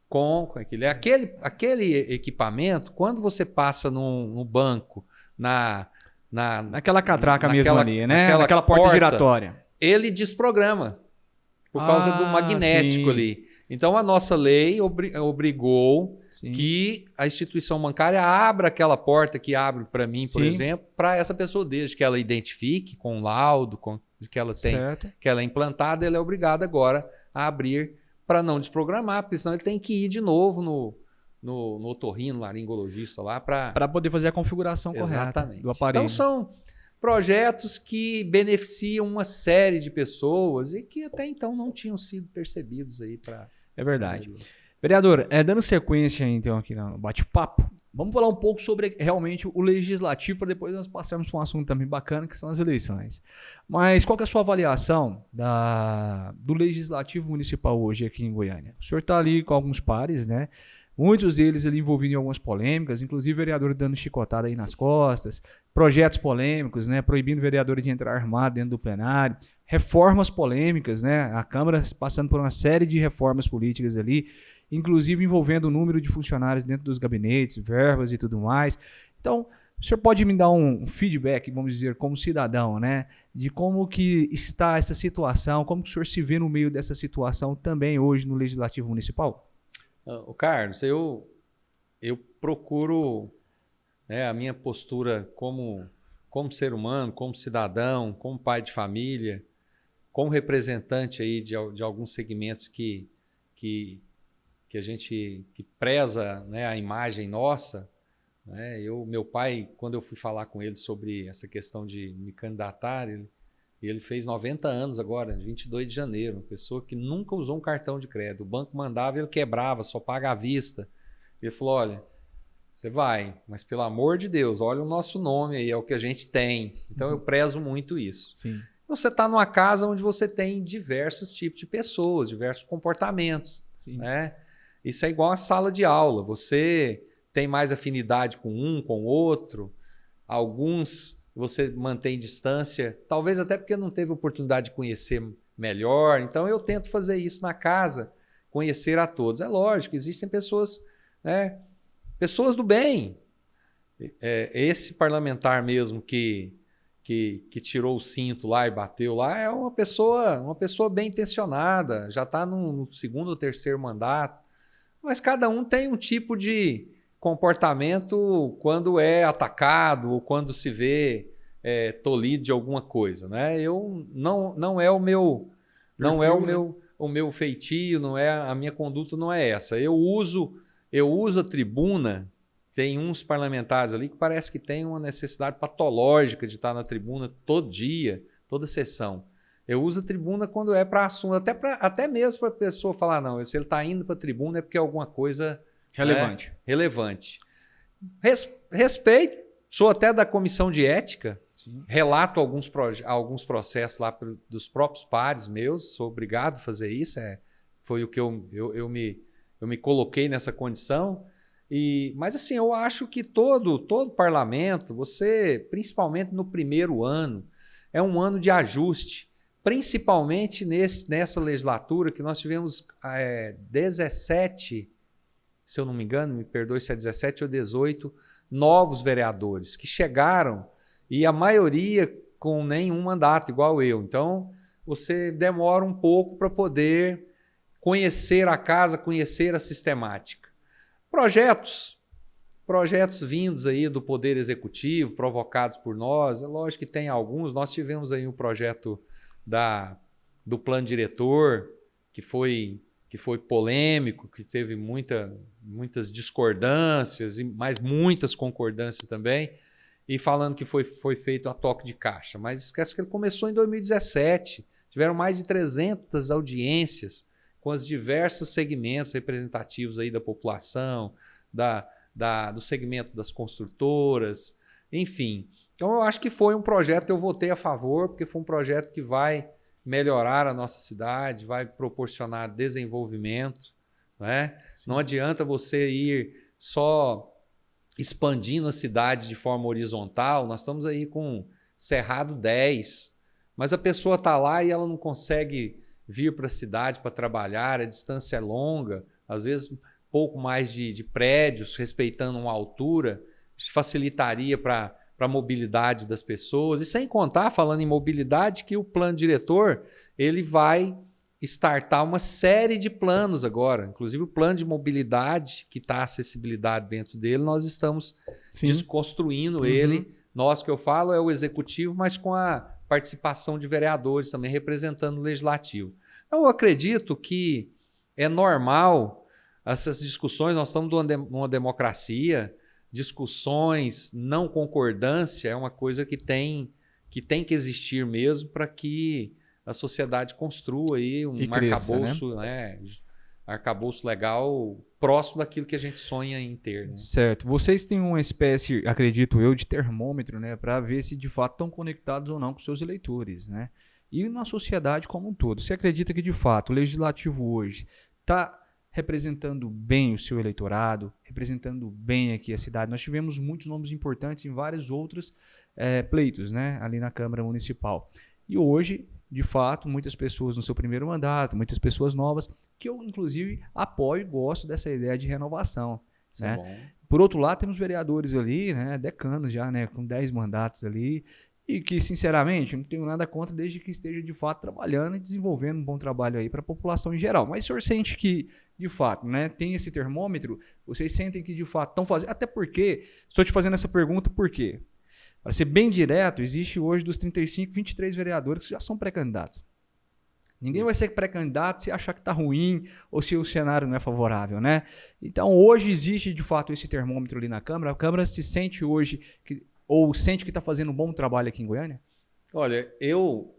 com aquele equipamento. Quando você passa no banco, naquela catraca mesmo ali, né? Naquela porta giratória. Ele desprograma por causa do magnético ali. Então, a nossa lei obrigou que a instituição bancária abra aquela porta que abre para mim, por exemplo, para essa pessoa, desde que ela identifique com laudo que ela tem, que ela é implantada, ela é obrigada agora a abrir para não desprogramar, porque senão ele tem que ir de novo no otorrino, laringologista lá para poder fazer a configuração correta do aparelho. Então são projetos que beneficiam uma série de pessoas e que até então não tinham sido percebidos aí para... É verdade. Vereador, dando sequência então aqui no bate-papo, vamos falar um pouco sobre realmente o legislativo para depois nós passarmos para um assunto também bacana que são as eleições. Mas qual que é a sua avaliação do legislativo municipal hoje aqui em Goiânia? O senhor está ali com alguns pares, né? Muitos deles ali envolvidos em algumas polêmicas, inclusive vereadores dando chicotada aí nas costas, projetos polêmicos, né, proibindo vereadores de entrar armado dentro do plenário, reformas polêmicas, né, a Câmara passando por uma série de reformas políticas ali, inclusive envolvendo o número de funcionários dentro dos gabinetes, verbas e tudo mais. Então, o senhor pode me dar um feedback, vamos dizer, como cidadão, né, de como que está essa situação, como que o senhor se vê no meio dessa situação também hoje no Legislativo Municipal? Carlos, eu procuro, né, a minha postura como ser humano, como cidadão, como pai de família, como representante aí de alguns segmentos que que preza, né, a imagem nossa, né? Meu pai, quando eu fui falar com ele sobre essa questão de me candidatar, ele fez 90 anos agora, 22 de janeiro, uma pessoa que nunca usou um cartão de crédito. O banco mandava, ele quebrava, só paga à vista. Ele falou, olha, você vai, mas pelo amor de Deus, olha o nosso nome aí, é o que a gente tem. Então eu prezo muito isso. Sim. Você está numa casa onde você tem diversos tipos de pessoas, diversos comportamentos, né? Isso é igual a sala de aula. Você tem mais afinidade com um, com o outro. Alguns você mantém distância, talvez até porque não teve oportunidade de conhecer melhor. Então eu tento fazer isso na casa, conhecer a todos. É lógico, existem pessoas, né, pessoas do bem. Esse parlamentar mesmo que tirou o cinto lá e bateu lá é uma pessoa bem intencionada, já está no segundo ou terceiro mandato. Mas cada um tem um tipo de comportamento quando é atacado ou quando se vê tolhido de alguma coisa, né? Não é o meu feitio, não é a minha conduta, não é essa. Eu uso a tribuna. Tem uns parlamentares ali que parece que tem uma necessidade patológica de estar na tribuna todo dia, toda sessão. Eu uso a tribuna quando é para assunto, até mesmo para a pessoa falar, não, se ele está indo para a tribuna é porque é alguma coisa relevante. Relevante. Respeito, sou até da comissão de ética, sim, relato alguns processos lá dos próprios pares meus, sou obrigado a fazer isso, foi o que eu me coloquei nessa condição. Mas assim, eu acho que todo parlamento, principalmente no primeiro ano, é um ano de ajuste, principalmente nessa legislatura que nós tivemos 17, se eu não me engano, me perdoe se é 17 ou 18, novos vereadores que chegaram e a maioria com nenhum mandato, igual eu. Então, você demora um pouco para poder conhecer a casa, conhecer a sistemática. Projetos vindos aí do Poder Executivo, provocados por nós, é lógico que tem alguns. Nós tivemos aí um projeto do plano diretor, que foi polêmico, que teve muitas discordâncias, mas muitas concordâncias também, e falando que foi feito a toque de caixa. Mas esquece que ele começou em 2017, tiveram mais de 300 audiências com os diversos segmentos representativos aí da população, do segmento das construtoras, enfim. Então eu acho que foi um projeto que eu votei a favor, porque foi um projeto que vai melhorar a nossa cidade, vai proporcionar desenvolvimento, né? Não adianta você ir só expandindo a cidade de forma horizontal. Nós estamos aí com Cerrado 10, mas a pessoa está lá e ela não consegue vir para a cidade para trabalhar, a distância é longa, às vezes pouco mais de prédios, respeitando uma altura, facilitaria para a mobilidade das pessoas. E sem contar, falando em mobilidade, que o plano diretor ele vai startar uma série de planos agora, inclusive o plano de mobilidade, que está a acessibilidade dentro dele, nós estamos desconstruindo ele. Nós, que eu falo, é o executivo, mas com a participação de vereadores também representando o legislativo. Então, eu acredito que é normal essas discussões. Nós estamos numa democracia, discussões, não concordância é uma coisa que tem que existir mesmo para que a sociedade construa aí um arcabouço, né? Arcabouço legal próximo daquilo que a gente sonha em ter. Né? Certo. Vocês têm uma espécie, acredito eu, de termômetro, né, para ver se de fato estão conectados ou não com seus eleitores, né? E na sociedade como um todo. Você acredita que de fato o legislativo hoje está representando bem o seu eleitorado, representando bem aqui a cidade? Nós tivemos muitos nomes importantes em vários outros pleitos, né, ali na Câmara Municipal. E hoje, de fato, muitas pessoas no seu primeiro mandato, muitas pessoas novas, que eu, inclusive, apoio e gosto dessa ideia de renovação. Isso né? é bom. Por outro lado, temos vereadores ali, né, decanos já, né, com 10 mandatos ali, e que, sinceramente, não tenho nada contra desde que esteja, de fato, trabalhando e desenvolvendo um bom trabalho aí para a população em geral. Mas o senhor sente que, de fato, né, tem esse termômetro? Vocês sentem que, de fato, estão fazendo? Até porque, estou te fazendo essa pergunta por quê? Para ser bem direto, existe hoje dos 35, 23 vereadores que já são pré-candidatos. Ninguém Isso. vai ser pré-candidato se achar que está ruim ou se o cenário não é favorável, né? Então, hoje existe, de fato, esse termômetro ali na Câmara. A Câmara se sente hoje, ou sente que está fazendo um bom trabalho aqui em Goiânia? Olha, eu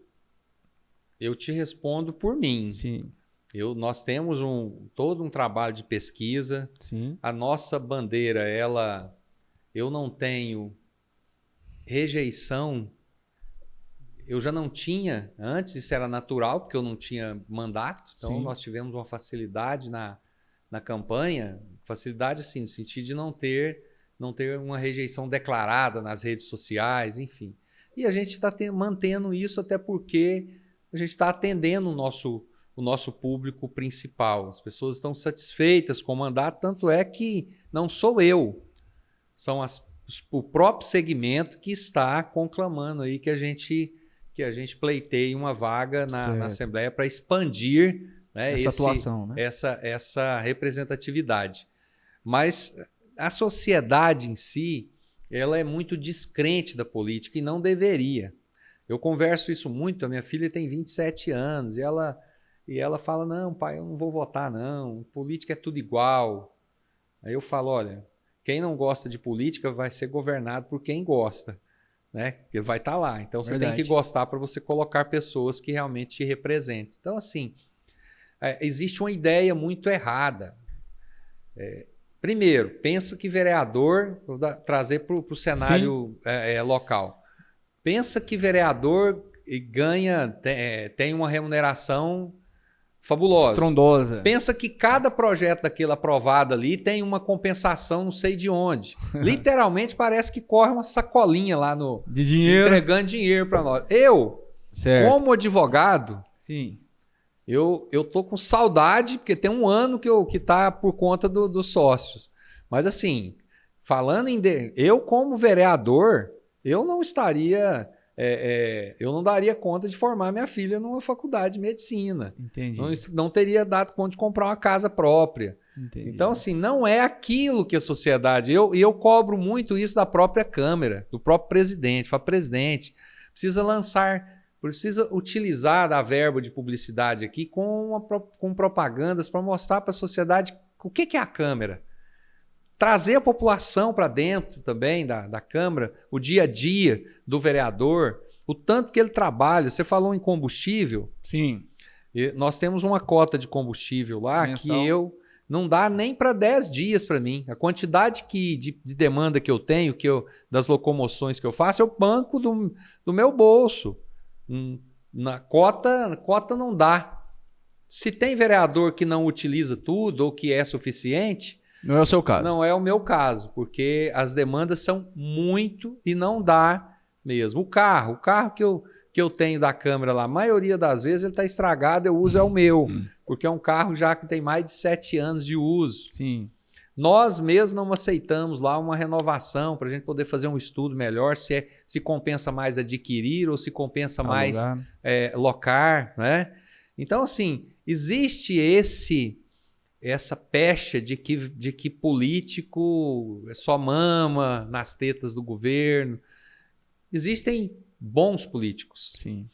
te respondo por mim. Sim. Nós temos todo um trabalho de pesquisa. Sim. A nossa bandeira, eu não tenho rejeição. Eu já não tinha, antes isso era natural, porque eu não tinha mandato, então Sim. nós tivemos uma facilidade na campanha, facilidade assim, no sentido de não ter uma rejeição declarada nas redes sociais, enfim. E a gente está mantendo isso até porque a gente está atendendo o nosso público principal. As pessoas estão satisfeitas com o mandato, tanto é que não sou eu, são o próprio segmento que está conclamando aí que a gente pleiteie uma vaga na Assembleia para expandir, né, essa atuação, né? essa representatividade. Mas a sociedade em si, ela é muito descrente da política e não deveria. Eu converso isso muito, a minha filha tem 27 anos e ela fala, não, pai, eu não vou votar, não, política é tudo igual. Aí eu falo, olha, quem não gosta de política vai ser governado por quem gosta. Né? Ele vai estar lá. Então, você tem que gostar para você colocar pessoas que realmente te representem. Então, assim, existe uma ideia muito errada. Primeiro, pensa que vereador, vou trazer para o cenário local, pensa que vereador tem uma remuneração fabulosa. Estrondosa. Pensa que cada projeto daquele aprovado ali tem uma compensação não sei de onde. Literalmente parece que corre uma sacolinha lá de dinheiro, entregando dinheiro para nós. Como advogado, sim, eu tô com saudade, porque tem um ano que tá por conta dos sócios. Mas assim, falando eu como vereador, eu não estaria... eu não daria conta de formar minha filha numa faculdade de medicina. Entendi. Não teria dado conta de comprar uma casa própria. Entendi. Então, assim, não é aquilo que a sociedade... eu cobro muito isso da própria Câmara, do próprio presidente. Fala, presidente, precisa utilizar a verba de publicidade aqui com propagandas para mostrar para a sociedade o que é a Câmara. Trazer a população para dentro também da Câmara, o dia a dia do vereador, o tanto que ele trabalha. Você falou em combustível. Sim. Nós temos uma cota de combustível lá mensal. Que não dá nem para 10 dias para mim. A quantidade de demanda que eu tenho, das locomoções que eu faço, eu banco do meu bolso. Na cota não dá. Se tem vereador que não utiliza tudo ou que é suficiente... Não é o seu caso. Não é o meu caso, porque as demandas são muito e não dá mesmo. O carro que eu tenho da Câmara lá, a maioria das vezes ele está estragado, eu uso o meu, porque é um carro já que tem mais de 7 anos de uso. Sim. Nós mesmos não aceitamos lá uma renovação para a gente poder fazer um estudo melhor, se compensa mais adquirir ou se compensa mais locar, né? Então, assim, existe essa pecha de que político só mama nas tetas do governo. Existem bons políticos. Sim.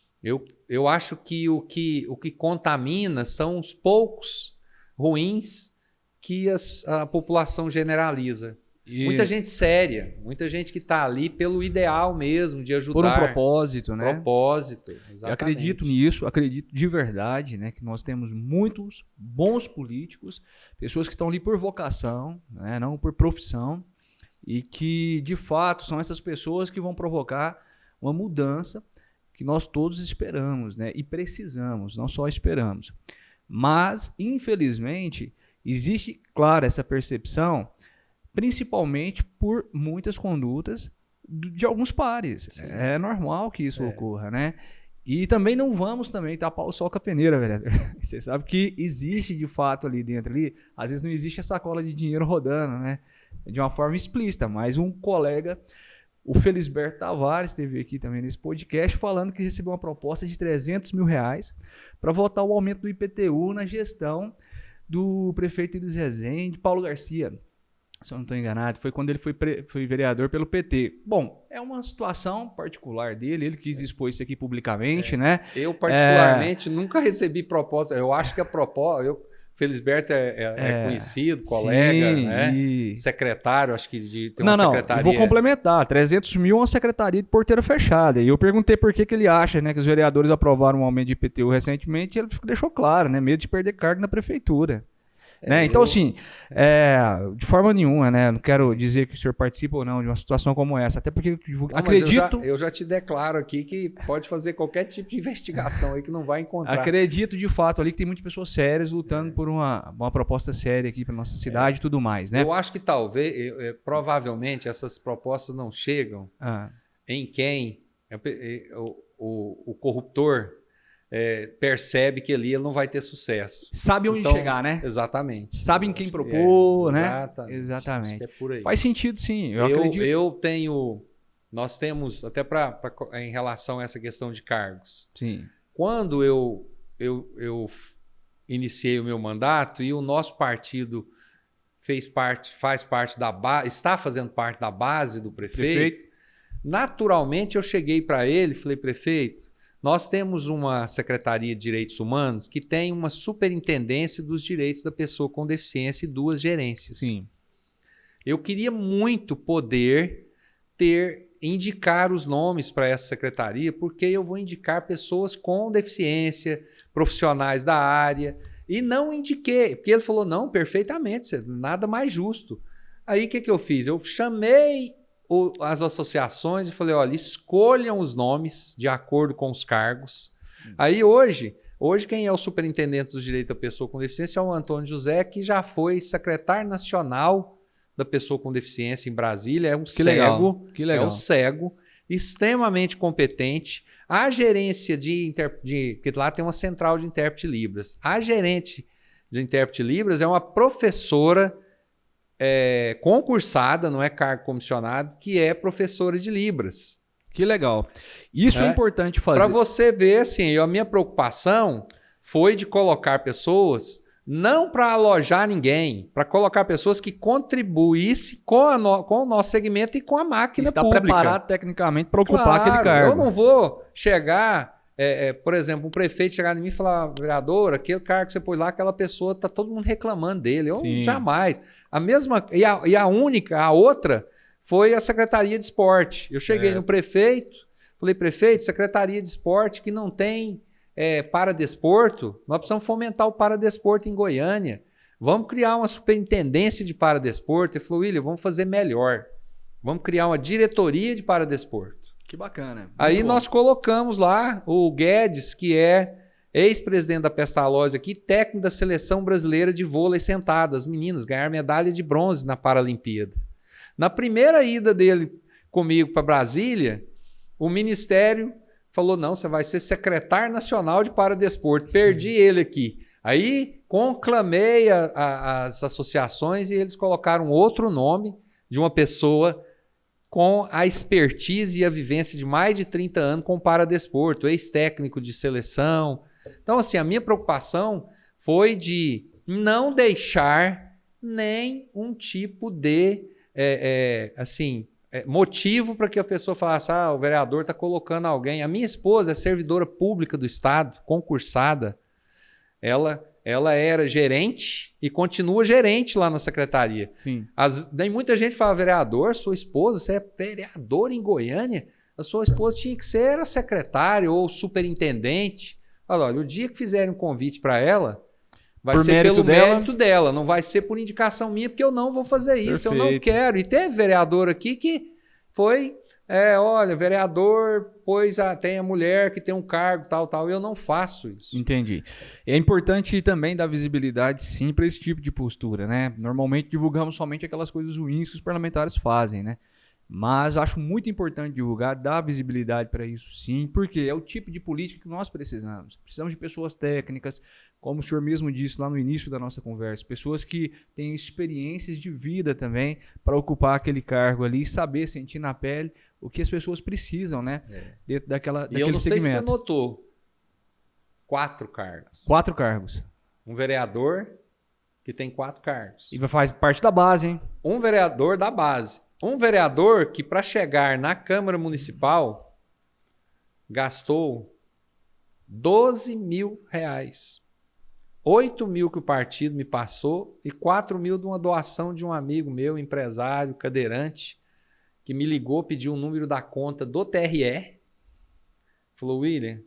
Eu acho que o que contamina são os poucos ruins que a população generaliza. Muita gente séria, muita gente que está ali pelo ideal mesmo de ajudar. Por um propósito, né? Propósito, exatamente. Eu acredito nisso, acredito de verdade, né, que nós temos muitos bons políticos, pessoas que estão ali por vocação, né, não por profissão, e que, de fato, são essas pessoas que vão provocar uma mudança que nós todos esperamos, né, e precisamos, não só esperamos. Mas, infelizmente, existe, claro, essa percepção, principalmente por muitas condutas de alguns pares. Sim. É normal que isso ocorra, né? E também não vamos tapar o sol com a peneira, vereador. Você sabe que existe, de fato, ali dentro, às vezes não existe a sacola de dinheiro rodando, né? De uma forma explícita, mas um colega, o Felisberto Tavares, esteve aqui também nesse podcast, falando que recebeu uma proposta de R$300 mil para votar o aumento do IPTU na gestão do prefeito Elis Rezende, Paulo Garcia. se eu não estou enganado, foi quando ele foi vereador pelo PT. Bom, é uma situação particular dele, ele quis expor isso aqui publicamente, né? Eu, particularmente, nunca recebi proposta. Eu acho que a proposta... Felisberto é conhecido, colega, sim, né? Secretário, acho que de ter uma secretaria... Não, vou complementar. 300 mil é uma secretaria de porteira fechada. E eu perguntei por que ele acha, né, que os vereadores aprovaram um aumento de IPTU recentemente, e ele deixou claro, né? Medo de perder cargo na prefeitura. Né? Então, assim, de forma nenhuma, né? Não quero dizer que o senhor participa ou não de uma situação como essa, até porque acredito... Eu já te declaro aqui que pode fazer qualquer tipo de investigação aí que não vai encontrar. Acredito, de fato, ali que tem muitas pessoas sérias lutando por uma proposta séria aqui para nossa cidade e tudo mais, né? Eu acho que talvez, provavelmente, essas propostas não chegam em quem o corruptor... percebe que ali ele não vai ter sucesso. Sabe onde chegar, né? Exatamente. Sabe em quem propor, né? Exatamente. Acho que é por aí. Faz sentido, sim. Eu acredito. Nós temos, até em relação a essa questão de cargos. Sim. Quando eu iniciei o meu mandato e o nosso partido está fazendo parte da base do prefeito, naturalmente eu cheguei para ele e falei, prefeito, nós temos uma Secretaria de Direitos Humanos que tem uma superintendência dos direitos da pessoa com deficiência e 2 gerências. Sim. Eu queria muito poder indicar os nomes para essa secretaria, porque eu vou indicar pessoas com deficiência, profissionais da área, e não indiquei, porque ele falou, não, perfeitamente, nada mais justo. Aí o que eu fiz? Eu chamei as associações e falei, olha, escolham os nomes de acordo com os cargos. Aí hoje quem é o superintendente dos direitos da pessoa com deficiência é o Antônio José, que já foi secretário nacional da pessoa com deficiência em Brasília, é um cego, é um cego, extremamente competente. A gerência que lá tem uma central de intérprete Libras. A gerente de intérprete Libras é uma professora concursada, não é cargo comissionado, que é professora de Libras. Que legal. Isso é importante fazer. Para você ver, assim, a minha preocupação foi de colocar pessoas, não para alojar ninguém, para colocar pessoas que contribuíssem com o nosso segmento e com a máquina pública. Está preparado tecnicamente para ocupar aquele cargo. Eu não vou chegar... por exemplo, um prefeito chegar em mim e falar, vereador, aquele cargo que você pôs lá, aquela pessoa, tá todo mundo reclamando dele. Eu jamais. A mesma, a outra foi a Secretaria de Esporte. Eu cheguei no prefeito, falei, prefeito, Secretaria de Esporte que não tem paradesporto, nós precisamos fomentar o paradesporto em Goiânia. Vamos criar uma superintendência de paradesporto. Ele falou, William, vamos fazer melhor. Vamos criar uma diretoria de paradesporto. Que bacana. Aí nós colocamos lá o Guedes, que é ex-presidente da Pestalozzi aqui, técnico da Seleção Brasileira de Vôlei sentado. As meninas ganharam medalha de bronze na Paralimpíada. Na primeira ida dele comigo para Brasília, o Ministério falou, não, você vai ser secretário nacional de paradesporto. Perdi ele aqui. Aí conclamei as associações e eles colocaram outro nome de uma pessoa com a expertise e a vivência de mais de 30 anos com o paradesporto, ex-técnico de seleção. Então, assim, a minha preocupação foi de não deixar nenhum tipo de motivo para que a pessoa falasse, o vereador está colocando alguém. A minha esposa é servidora pública do Estado, concursada. Ela era gerente e continua gerente lá na secretaria. Sim. Daí muita gente fala, vereador, sua esposa, você é vereador em Goiânia? A sua esposa tinha que ser a secretária ou superintendente. Olha, o dia que fizerem um convite para ela, vai ser pelo mérito dela, não vai ser por indicação minha, porque eu não vou fazer isso, eu não quero. E teve vereador aqui que foi... olha, vereador, pois tem a mulher que tem um cargo, tal, eu não faço isso. Entendi. É importante também dar visibilidade, sim, para esse tipo de postura, né? Normalmente divulgamos somente aquelas coisas ruins que os parlamentares fazem, né? Mas acho muito importante divulgar, dar visibilidade para isso, sim, porque é o tipo de política que nós precisamos. Precisamos de pessoas técnicas, como o senhor mesmo disse lá no início da nossa conversa, pessoas que têm experiências de vida também para ocupar aquele cargo ali e saber sentir na pele o que as pessoas precisam, né? Dentro daquele segmento. E eu não sei se você notou, 4 cargos. 4 cargos. Um vereador, que tem 4 cargos. E faz parte da base, hein? Um vereador da base. Um vereador que, para chegar na Câmara Municipal, gastou R$ 12.000. 8.000 que o partido me passou e 4.000 de uma doação de um amigo meu, empresário, cadeirante, que me ligou, pediu o número da conta do TRE. Falou, William,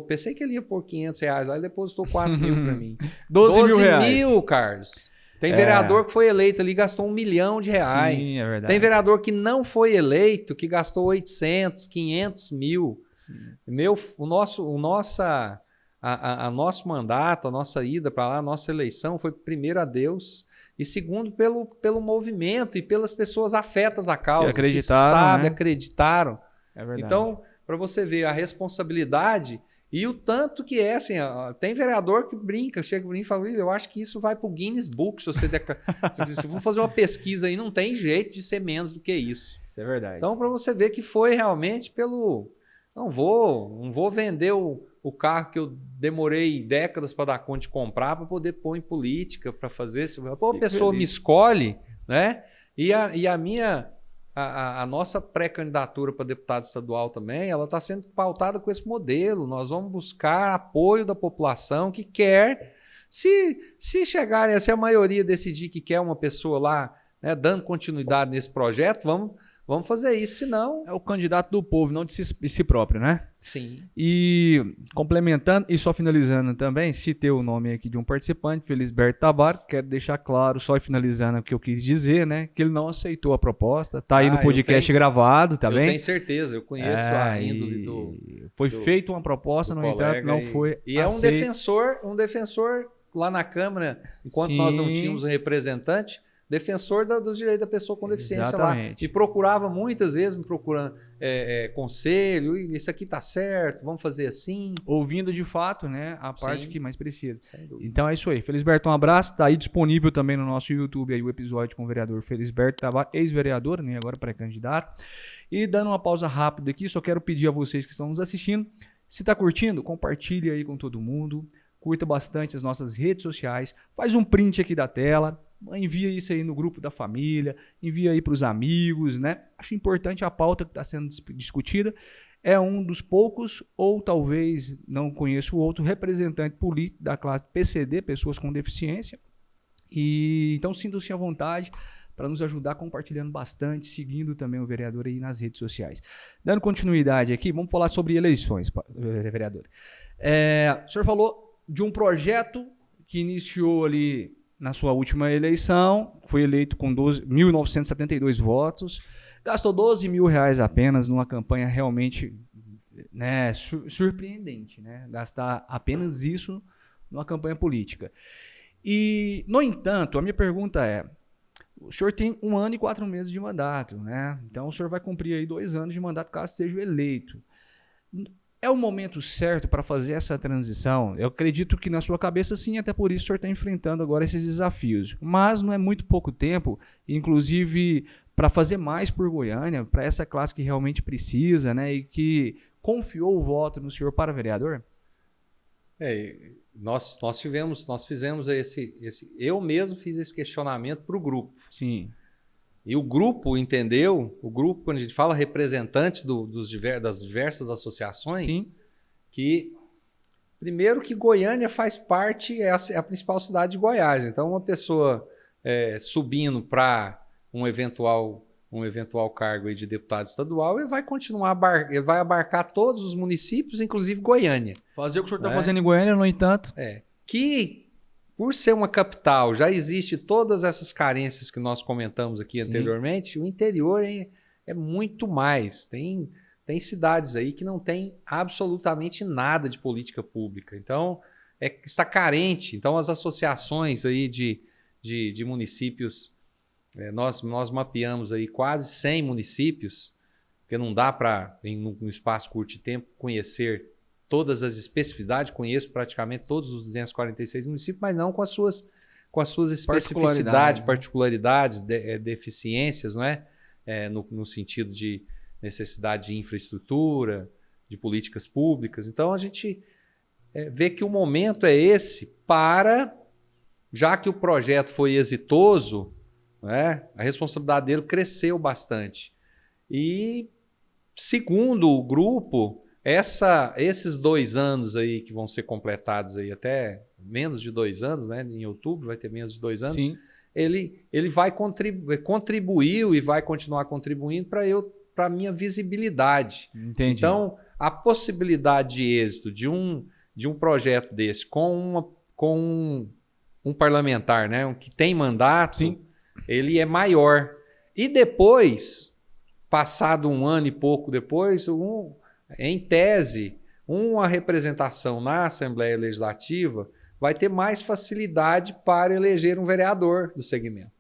pensei que ele ia pôr R$ 500 lá e depositou 4.000 para mim. 12.000, Carlos. Tem vereador que foi eleito ali e gastou R$ 1 milhão. Sim, é verdade. Tem vereador que não foi eleito, que gastou 800, 500 mil. O nosso mandato, a nossa ida para lá, a nossa eleição foi primeiro a Deus e segundo pelo movimento e pelas pessoas afetas à causa, que acreditaram. É verdade. Então, para você ver a responsabilidade e o tanto que é, assim, tem vereador que brinca, chega e fala, eu acho que isso vai para o Guinness Book, se for fazer uma pesquisa aí, não tem jeito de ser menos do que isso. Isso é verdade. Então, para você ver que foi realmente pelo... Não vou vender o carro que eu demorei décadas para dar conta de comprar para poder pôr em política, para fazer... Pô, a pessoa me escolhe, né? E a nossa pré-candidatura para deputado estadual também, ela está sendo pautada com esse modelo. Nós vamos buscar apoio da população que quer... Se chegarem, se a maioria decidir que quer uma pessoa lá, né, dando continuidade nesse projeto, vamos fazer isso, senão... É o candidato do povo, não de si próprio, né? Sim. E complementando e só finalizando também, citei o nome aqui de um participante, Felisberto Tabar, quero deixar claro, só finalizando o que eu quis dizer, né? Que ele não aceitou a proposta, tá aí no podcast gravado, tá bem? Eu tenho certeza, eu conheço a índole do... Foi feita uma proposta, no entanto, não foi E é um defensor lá na Câmara, enquanto nós não tínhamos um representante, defensor dos direitos da pessoa com deficiência. Exatamente. Lá. E procurava muitas vezes, me procurando conselho, isso aqui tá certo, vamos fazer assim. Ouvindo de fato, né, a parte que mais precisa. Então é isso aí. Felisberto, um abraço. Tá aí disponível também no nosso YouTube aí o episódio com o vereador Felisberto Tabar, ex-vereador, né, agora pré-candidato. E dando uma pausa rápida aqui, só quero pedir a vocês que estão nos assistindo, se tá curtindo, compartilhe aí com todo mundo. Curta bastante as nossas redes sociais, faz um print aqui da tela, envia isso aí no grupo da família, envia aí para os amigos, né? Acho importante a pauta que está sendo discutida. É um dos poucos, ou talvez não conheço o outro, representante político da classe PCD, pessoas com deficiência. E então sintam-se à vontade para nos ajudar compartilhando bastante, seguindo também o vereador aí nas redes sociais. Dando continuidade aqui, vamos falar sobre eleições, vereador. O senhor falou de um projeto que iniciou ali na sua última eleição, foi eleito com 1.972 votos, gastou R$12.000 apenas numa campanha realmente, né, surpreendente, né? Gastar apenas isso numa campanha política. E, no entanto, a minha pergunta é, o senhor tem 1 ano e 4 meses de mandato, né? Então o senhor vai cumprir aí 2 anos de mandato caso seja eleito. É o momento certo para fazer essa transição? Eu acredito que na sua cabeça sim, até por isso o senhor está enfrentando agora esses desafios. Mas não é muito pouco tempo, inclusive para fazer mais por Goiânia, para essa classe que realmente precisa, né, e que confiou o voto no senhor para vereador? Nós fizemos eu mesmo fiz esse questionamento para o grupo. Sim. E o grupo entendeu, quando a gente fala representantes das diversas associações, sim, que primeiro que Goiânia faz parte, é a principal cidade de Goiás. Então, uma pessoa subindo para um eventual cargo aí de deputado estadual, ele vai continuar ele vai abarcar todos os municípios, inclusive Goiânia. Fazer o que o senhor está fazendo em Goiânia, no entanto. Que por ser uma capital, já existe todas essas carências que nós comentamos aqui, sim, anteriormente, o interior é muito mais. Tem cidades aí que não tem absolutamente nada de política pública. Então, está carente. Então, as associações aí de municípios, nós mapeamos aí quase 100 municípios, porque não dá para, em um espaço curto de tempo, conhecer todas as especificidades, conheço praticamente todos os 246 municípios, mas não com as suas especificidades, particularidades, deficiências, não é? No sentido de necessidade de infraestrutura, de políticas públicas. Então, a gente vê que o momento é esse para já que o projeto foi exitoso, né, a responsabilidade dele cresceu bastante. E, segundo o grupo, esses 2 anos aí que vão ser completados aí até menos de 2 anos, né, em outubro vai ter menos de 2 anos, Sim. ele vai contribuiu e vai continuar contribuindo para a minha visibilidade. Entendi. Então, a possibilidade de êxito de um projeto desse com um parlamentar, né, que tem mandato, Sim. ele é maior. E depois, passado 1 ano e pouco depois, em tese, uma representação na Assembleia Legislativa vai ter mais facilidade para eleger um vereador do segmento.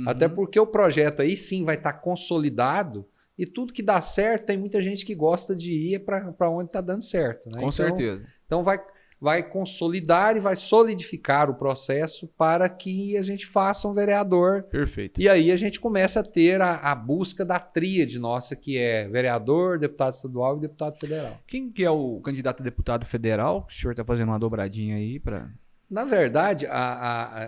Até porque o projeto aí sim vai estar consolidado e tudo que dá certo, tem muita gente que gosta de ir para onde está dando certo. Né? Com certeza. Então vai consolidar e vai solidificar o processo para que a gente faça um vereador. Perfeito. E aí a gente começa a ter a busca da tríade nossa, que é vereador, deputado estadual e deputado federal. Quem que é o candidato a deputado federal? O senhor está fazendo uma dobradinha aí para... Na verdade,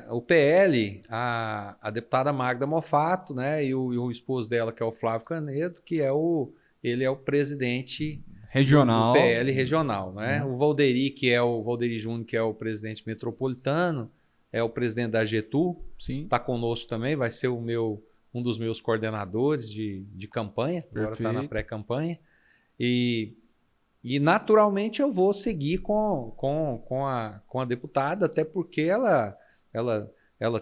o PL, a deputada Magda Mofato, né, e o esposo dela, que é o Flávio Canedo, ele é o presidente regional. do PL regional. Né? O Valderi, o Valderi Júnior, que é o presidente metropolitano, é o presidente da Getu, está conosco também, vai ser um dos meus coordenadores de campanha, agora está na pré-campanha. E naturalmente eu vou seguir com a deputada, até porque ela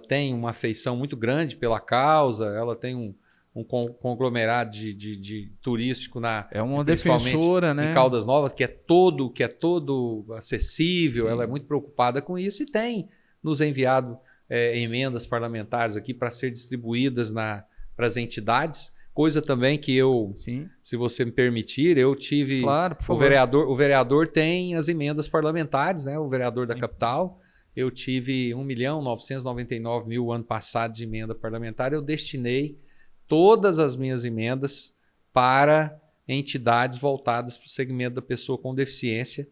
tem uma afeição muito grande pela causa, ela tem um conglomerado de turístico é uma defensora, né? Em Caldas Novas, que é todo acessível, sim. Ela é muito preocupada com isso e tem nos enviado emendas parlamentares aqui para ser distribuídas para as entidades. Coisa também que sim. Se você me permitir, eu tive... Claro, por favor. O vereador tem as emendas parlamentares, né? O vereador da capital. Eu tive 1.999.000 ano passado de emenda parlamentar. Eu destinei todas as minhas emendas para entidades voltadas para o segmento da pessoa com deficiência,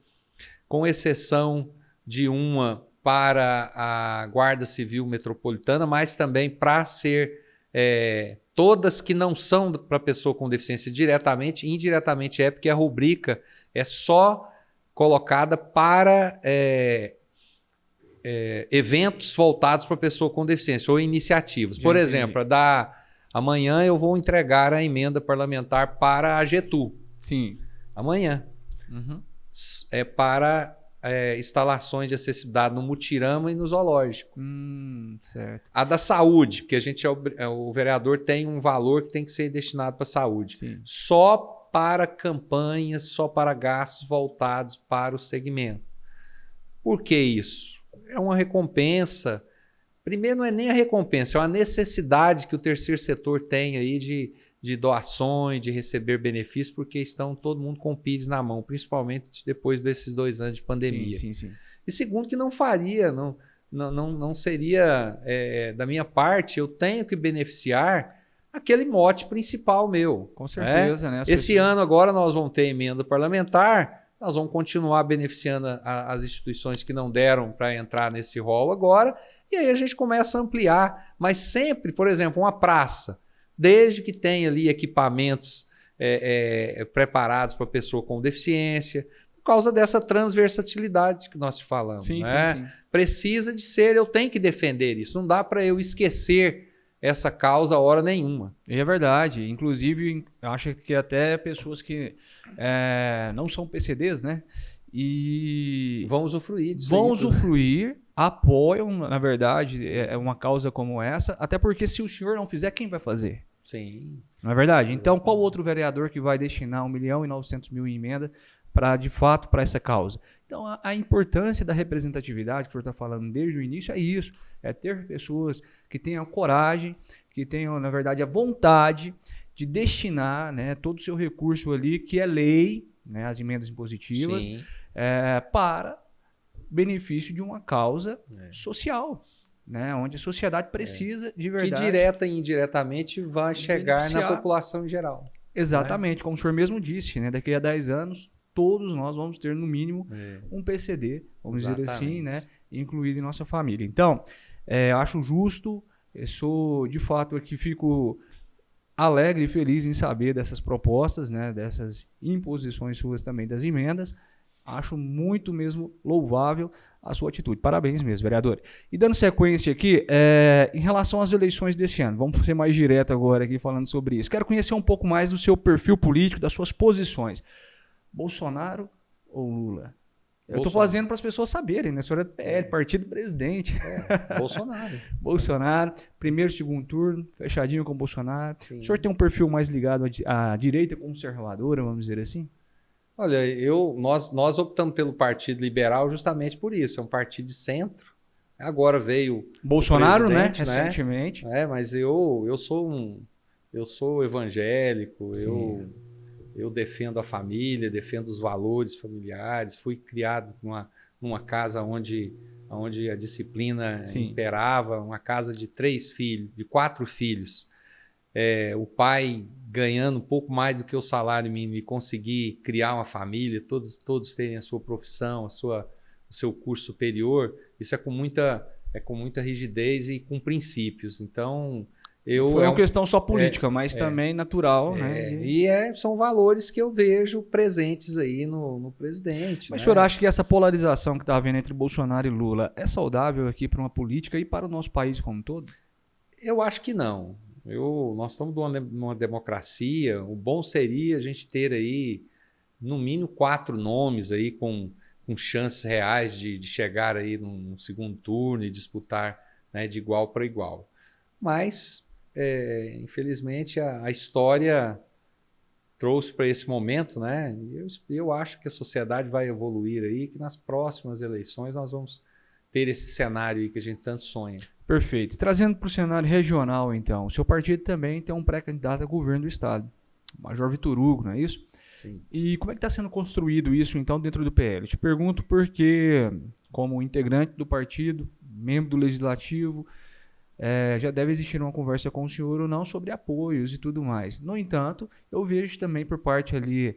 com exceção de uma para a Guarda Civil Metropolitana, mas também para ser... todas que não são para pessoa com deficiência diretamente, indiretamente porque a rubrica é só colocada para eventos voltados para pessoa com deficiência ou iniciativas. Por exemplo, amanhã eu vou entregar a emenda parlamentar para a Getu. Sim. Amanhã. É para... instalações de acessibilidade no Mutirama e no Zoológico. Certo. A da saúde, porque o vereador tem um valor que tem que ser destinado para a saúde. Sim. Só para campanhas, só para gastos voltados para o segmento. Por que isso? É uma recompensa. Primeiro, não é nem a recompensa, é uma necessidade que o terceiro setor tem aí de doações, de receber benefícios, porque todo mundo com o PIDs na mão, principalmente depois desses 2 anos de pandemia. Sim. E segundo, que não seria da minha parte, eu tenho que beneficiar aquele mote principal meu. Com certeza, né? Esse ano agora nós vamos ter emenda parlamentar, nós vamos continuar beneficiando as instituições que não deram para entrar nesse rol agora, e aí a gente começa a ampliar, mas sempre, por exemplo, uma praça, desde que tenha ali equipamentos preparados para pessoa com deficiência, por causa dessa transversalidade que nós falamos. Sim. Precisa de ser, eu tenho que defender isso, não dá para eu esquecer essa causa hora nenhuma. E é verdade, inclusive acho que até pessoas que não são PCDs, né? E vão usufruir disso. Apoiam, na verdade, uma causa como essa, até porque se o senhor não fizer, quem vai fazer? Sim. Não é verdade? Então, qual outro vereador que vai destinar 1.900.000 em emenda de fato, para essa causa? Então, a importância da representatividade, que o senhor está falando desde o início, é isso. É ter pessoas que tenham coragem, que tenham, na verdade, a vontade de destinar, né, todo o seu recurso ali, que é lei, né, as emendas impositivas, para benefício de uma causa social, né, onde a sociedade precisa de verdade. Que direta e indiretamente vai chegar na população em geral. Exatamente, como o senhor mesmo disse, né, daqui a 10 anos, todos nós vamos ter, no mínimo, um PCD, vamos dizer assim, né, incluído em nossa família. Então, Acho justo, sou de fato aqui, fico alegre e feliz em saber dessas propostas, né, dessas imposições suas também das emendas. Acho muito mesmo louvável a sua atitude. Parabéns mesmo, vereador. E dando sequência aqui, em relação às eleições desse ano, vamos ser mais direto agora aqui falando sobre isso. Quero conhecer um pouco mais do seu perfil político, das suas posições. Bolsonaro ou Lula? Eu estou fazendo para as pessoas saberem, né? O senhor é do PL, partido presidente. Bolsonaro. Bolsonaro, primeiro, segundo turno, fechadinho com o Bolsonaro. Sim. O senhor tem um perfil mais ligado à direita conservadora, vamos dizer assim? Olha, nós optamos pelo Partido Liberal justamente por isso. É um partido de centro. Agora veio Bolsonaro, o né? presidente, Recentemente. Mas eu sou evangélico. Eu defendo a família, defendo os valores familiares. Fui criado numa casa onde a disciplina imperava, uma casa de 4 filhos. O pai ganhando um pouco mais do que o salário mínimo e conseguir criar uma família, todos terem a sua profissão, o seu curso superior, isso é com muita rigidez e com princípios. Então, foi uma questão só política, mas também natural, né? São valores que eu vejo presentes aí no presidente. Mas o senhor acha que essa polarização que está havendo entre Bolsonaro e Lula é saudável aqui para uma política e para o nosso país como um todo? Eu acho que não. Nós estamos numa democracia. O bom seria a gente ter aí, no mínimo, 4 nomes aí com chances reais de chegar aí num segundo turno e disputar, né, de igual para igual. Mas, infelizmente, a história trouxe para esse momento, né? Eu acho que a sociedade vai evoluir aí, que nas próximas eleições nós vamos ter esse cenário aí que a gente tanto sonha. Perfeito. Trazendo para o cenário regional, então, o seu partido também tem um pré-candidato a governo do estado, o Major Vitor Hugo, não é isso? Sim. E como é que está sendo construído isso, então, dentro do PL? Eu te pergunto porque, como integrante do partido, membro do Legislativo, já deve existir uma conversa com o senhor ou não sobre apoios e tudo mais. No entanto, eu vejo também por parte ali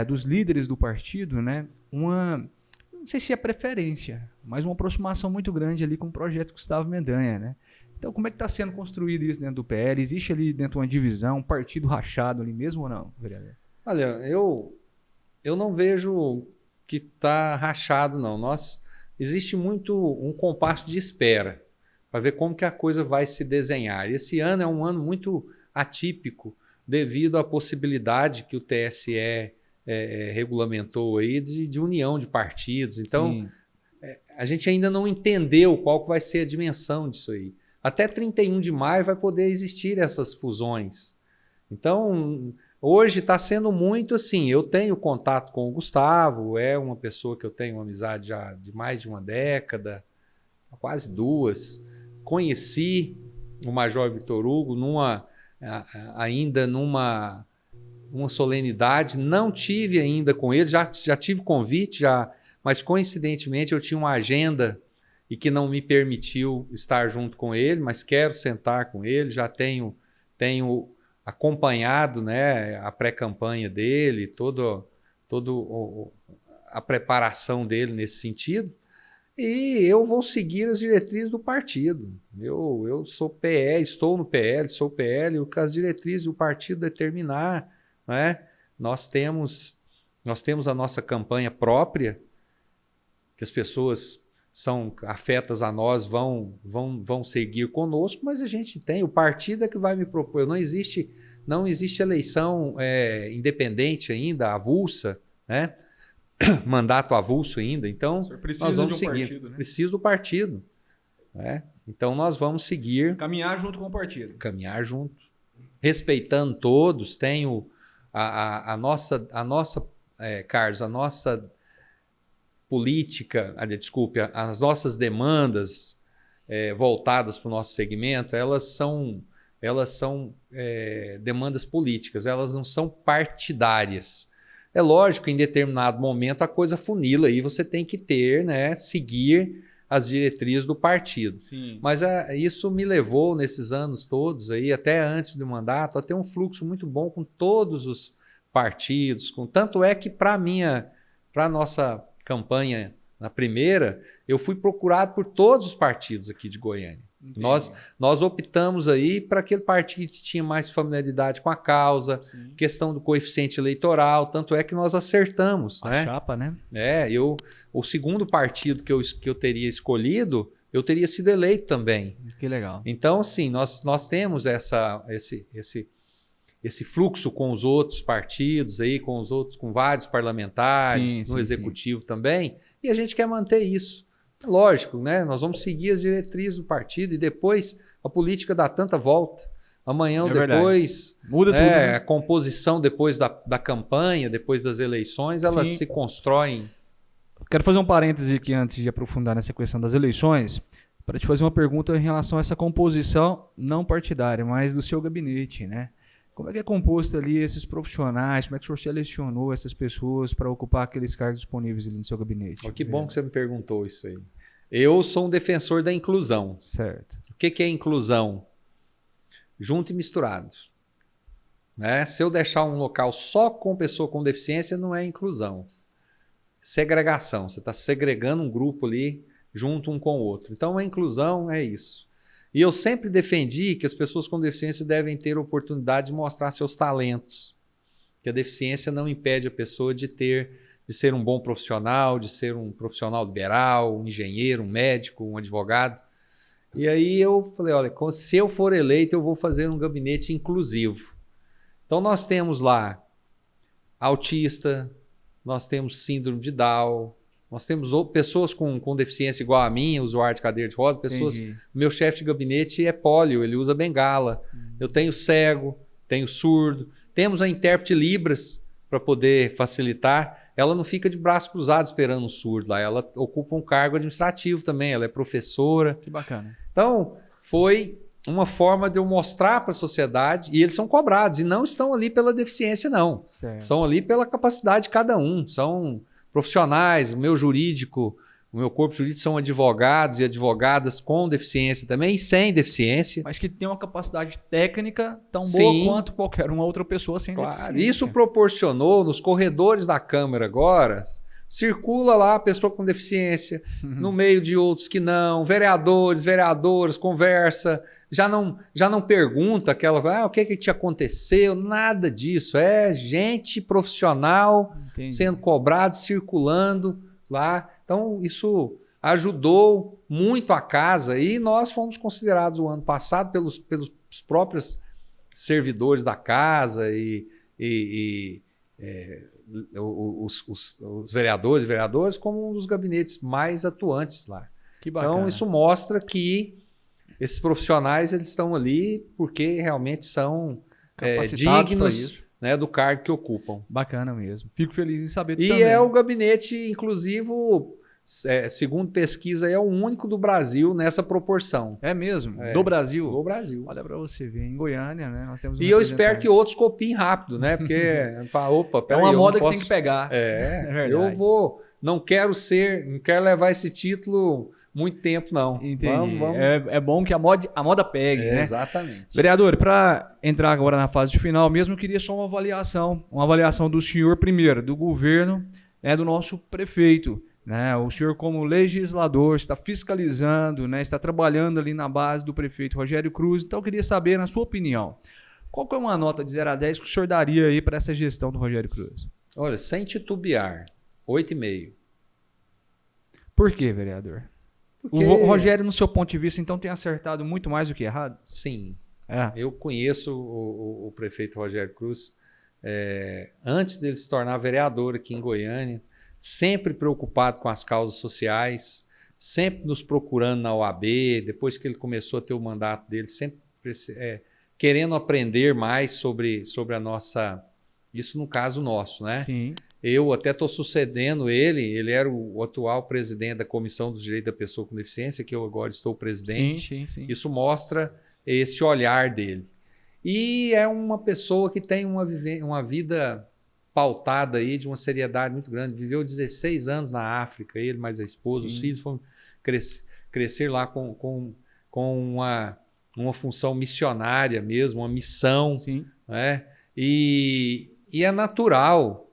dos líderes do partido, né, não sei se é preferência, mas uma aproximação muito grande ali com o projeto Gustavo Mendanha, né? Então, como é que está sendo construído isso dentro do PL? Existe ali dentro uma divisão, um partido rachado ali mesmo ou não, vereador? Olha, eu não vejo que está rachado, não. Existe muito um compasso de espera para ver como que a coisa vai se desenhar. Esse ano é um ano muito atípico devido à possibilidade que o TSE regulamentou aí de união de partidos. Então, a gente ainda não entendeu qual que vai ser a dimensão disso aí. Até 31 de maio vai poder existir essas fusões. Então, hoje está sendo muito assim, eu tenho contato com o Gustavo, é uma pessoa que eu tenho uma amizade já de mais de uma década, quase 2. Conheci o Major Vitor Hugo ainda numa solenidade, não tive ainda com ele, já tive convite, mas coincidentemente eu tinha uma agenda e que não me permitiu estar junto com ele, mas quero sentar com ele, já tenho acompanhado, né, a pré-campanha dele, toda a preparação dele nesse sentido, e eu vou seguir as diretrizes do partido. Eu sou PL, estou no PL, sou PL, o que as diretrizes do partido determinar, né? Nós temos a nossa campanha própria, que as pessoas são afetas a nós, vão seguir conosco, mas a gente tem, o partido é que vai me propor. Não existe eleição independente ainda, avulsa, né? Mandato avulso ainda, então nós vamos seguir. Partido, né? Preciso do partido, né? Então nós vamos seguir. Caminhar junto com o partido. Caminhar junto, respeitando todos. Tenho Carlos, a nossa política, as nossas demandas voltadas para o nosso segmento, elas são demandas políticas, elas não são partidárias. É lógico que em determinado momento a coisa funila e você tem que ter, né, seguir as diretrizes do partido. Sim. Mas isso me levou nesses anos todos, aí, até antes do mandato, a ter um fluxo muito bom com todos os partidos. Tanto é que para a nossa campanha Na primeira, eu fui procurado por todos os partidos aqui de Goiânia. Nós optamos aí para aquele partido que tinha mais familiaridade com a causa, sim, questão do coeficiente eleitoral, tanto é que nós acertamos. A chapa, né? O segundo partido que eu teria escolhido, eu teria sido eleito também. Que legal. Então, assim, nós temos esse fluxo com os outros partidos, aí, com vários parlamentares, no executivo também, e a gente quer manter isso. Lógico, né? Nós vamos seguir as diretrizes do partido e depois a política dá tanta volta. Amanhã ou depois, muda tudo, né? A composição depois da campanha, depois das eleições, elas se constroem. Quero fazer um parêntese aqui antes de aprofundar nessa questão das eleições, para te fazer uma pergunta em relação a essa composição não partidária, mas do seu gabinete, né? Como é que é composto ali esses profissionais? Como é que o senhor selecionou essas pessoas para ocupar aqueles cargos disponíveis ali no seu gabinete? Que bom que você me perguntou isso aí. Eu sou um defensor da inclusão. Certo. O que é inclusão? Junto e misturado. Né? Se eu deixar um local só com pessoa com deficiência, não é inclusão. Segregação. Você está segregando um grupo ali junto um com o outro. Então, a inclusão é isso. E eu sempre defendi que as pessoas com deficiência devem ter oportunidade de mostrar seus talentos. Que a deficiência não impede a pessoa de ser um bom profissional, de ser um profissional liberal, um engenheiro, um médico, um advogado. E aí eu falei, olha, se eu for eleito, eu vou fazer um gabinete inclusivo. Então nós temos lá autista, nós temos síndrome de Down, nós temos pessoas com deficiência igual a mim, usuário de cadeira de roda, pessoas... Meu chefe de gabinete é pólio, ele usa bengala. Eu tenho cego, tenho surdo. Temos a intérprete Libras para poder facilitar. Ela não fica de braço cruzado esperando um surdo lá. Ela ocupa um cargo administrativo também, ela é professora. Que bacana. Então, foi uma forma de eu mostrar para a sociedade, e eles são cobrados, e não estão ali pela deficiência, não. Certo. São ali pela capacidade de cada um. São profissionais, o meu corpo jurídico são advogados e advogadas com deficiência também e sem deficiência. Mas que tem uma capacidade técnica tão boa quanto qualquer uma outra pessoa sem deficiência. Isso proporcionou nos corredores da Câmara agora, circula lá a pessoa com deficiência, no meio de outros que não, vereadores, vereadoras, conversa, já não pergunta o que te aconteceu, nada disso, é gente profissional sendo cobrado, circulando lá. Então isso ajudou muito a casa e nós fomos considerados o ano passado pelos próprios servidores da casa os vereadores e vereadoras como um dos gabinetes mais atuantes lá. Que bacana. Então isso mostra que esses profissionais eles estão ali porque realmente são dignos, né, do cargo que ocupam. Bacana mesmo. Fico feliz em saber e também. É o gabinete inclusivo, segundo pesquisa, é o único do Brasil nessa proporção. É mesmo? Do Brasil? Do Brasil. Olha para você ver, em Goiânia, né? Nós temos e eu espero que outros copiem rápido, né? Porque é uma moda que tem que pegar. É verdade. Não quero levar esse título muito tempo, não. Entendi. É bom que a moda pegue, né? Exatamente. Vereador, para entrar agora na fase final mesmo, eu queria só uma avaliação do senhor primeiro, do governo, né, do nosso prefeito. Né? O senhor, como legislador, está fiscalizando, né? Está trabalhando ali na base do prefeito Rogério Cruz. Então, eu queria saber, na sua opinião, qual que é uma nota de 0 a 10 que o senhor daria aí para essa gestão do Rogério Cruz? Olha, sem titubear, 8,5. Por quê, vereador? O Rogério, no seu ponto de vista, então, tem acertado muito mais do que errado? Sim. Eu conheço o prefeito Rogério Cruz antes dele se tornar vereador aqui em Goiânia, sempre preocupado com as causas sociais, sempre nos procurando na OAB, depois que ele começou a ter o mandato dele, sempre querendo aprender mais sobre a nossa... Isso no caso nosso, né? Sim. Eu até estou sucedendo ele era o atual presidente da Comissão dos Direitos da Pessoa com Deficiência, que eu agora estou presidente. Sim. Isso mostra esse olhar dele. E é uma pessoa que tem uma vida pautada aí de uma seriedade muito grande. Viveu 16 anos na África, ele mais a esposa, os filhos foram crescer lá com uma função missionária mesmo, uma missão. Sim. Né? E é natural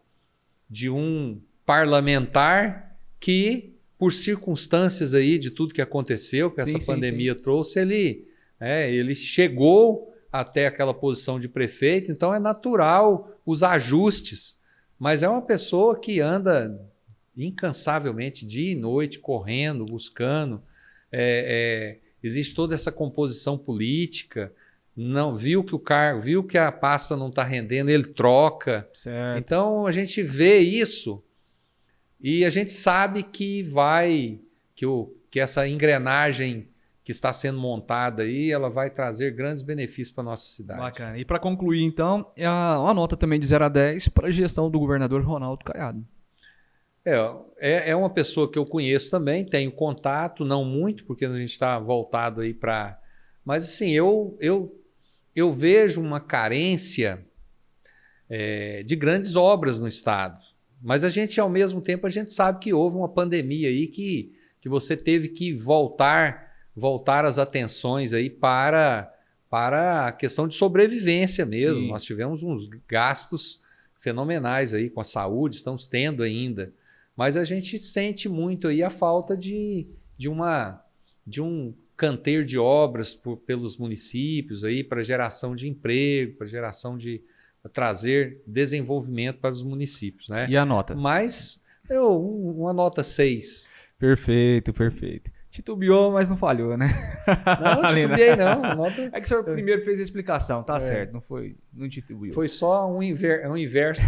de um parlamentar que, por circunstâncias aí de tudo que aconteceu, que essa pandemia trouxe, ele chegou até aquela posição de prefeito, então é natural os ajustes, mas é uma pessoa que anda incansavelmente, dia e noite, correndo, buscando, existe toda essa composição política, não viu que o cargo, viu que a pasta não está rendendo, ele troca. Certo. Então a gente vê isso e a gente sabe que que essa engrenagem que está sendo montada aí, ela vai trazer grandes benefícios para a nossa cidade. Bacana. E para concluir, então, uma nota também de 0 a 10 para a gestão do governador Ronaldo Caiado. É uma pessoa que eu conheço também, tenho contato, não muito, porque a gente está voltado aí para... Mas assim, eu vejo uma carência de grandes obras no estado. Mas ao mesmo tempo, a gente sabe que houve uma pandemia aí que você teve que voltar as atenções aí para a questão de sobrevivência mesmo. Sim. Nós tivemos uns gastos fenomenais aí com a saúde, estamos tendo ainda. Mas a gente sente muito aí a falta de um canteiro de obras pelos municípios aí para geração de emprego, para trazer desenvolvimento para os municípios, né? E a nota? Mas uma nota 6. Perfeito. Titubeou, mas não falhou, né? Não titubeei, não. Nota... É que o senhor primeiro fez a explicação, tá certo, não titubeou. Foi só um inverso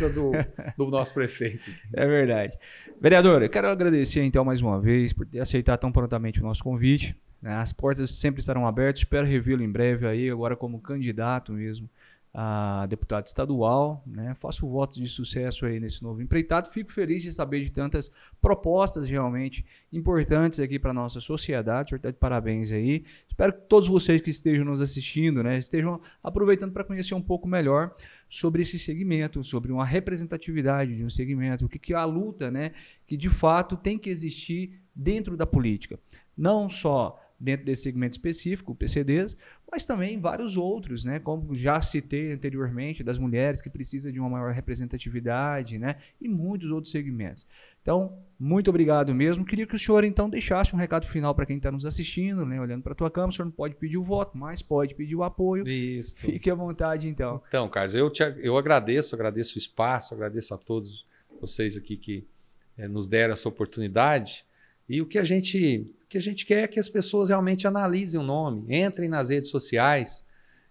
do nosso prefeito. É verdade. Vereador, eu quero agradecer então mais uma vez por ter aceitado tão prontamente o nosso convite. As portas sempre estarão abertas, espero revê-lo em breve aí, agora como candidato mesmo a deputado estadual, né? Faço votos de sucesso aí nesse novo empreitado. Fico feliz de saber de tantas propostas realmente importantes aqui para a nossa sociedade. O senhor está de parabéns aí. Espero que todos vocês que estejam nos assistindo, né, estejam aproveitando para conhecer um pouco melhor sobre esse segmento, sobre uma representatividade de um segmento, o que é a luta, né, que de fato tem que existir dentro da política. Não só dentro desse segmento específico, o PCDs, mas também vários outros, né? Como já citei anteriormente, das mulheres que precisam de uma maior representatividade, né? E muitos outros segmentos. Então, muito obrigado mesmo. Queria que o senhor, então, deixasse um recado final para quem está nos assistindo, né? Olhando para a tua câmera. O senhor não pode pedir o voto, mas pode pedir o apoio. Isso. Fique à vontade, então. Então, Carlos, eu agradeço o espaço, agradeço a todos vocês aqui que nos deram essa oportunidade. E o que a gente quer é que as pessoas realmente analisem o nome, entrem nas redes sociais.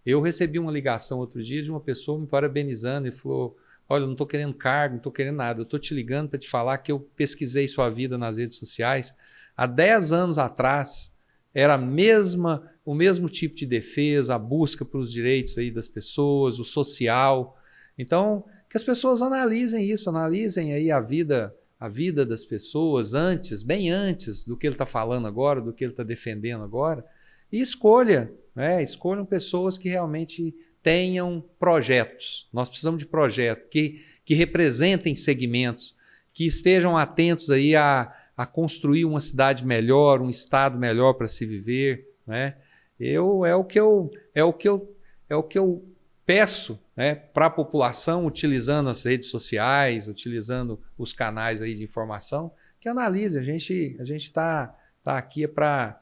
Eu recebi uma ligação outro dia de uma pessoa me parabenizando e falou: olha, eu não estou querendo cargo, não estou querendo nada, eu estou te ligando para te falar que eu pesquisei sua vida nas redes sociais. Há 10 anos atrás era o mesmo tipo de defesa, a busca pelos direitos aí das pessoas, o social. Então, que as pessoas analisem isso, analisem aí a vida das pessoas bem antes do que ele está falando agora, do que ele está defendendo agora, e escolham pessoas que realmente tenham projetos. Nós precisamos de projetos que representem segmentos, que estejam atentos aí a construir uma cidade melhor, um estado melhor para se viver, né? É o que eu peço, né, para a população, utilizando as redes sociais, utilizando os canais aí de informação, que analise. A gente está aqui para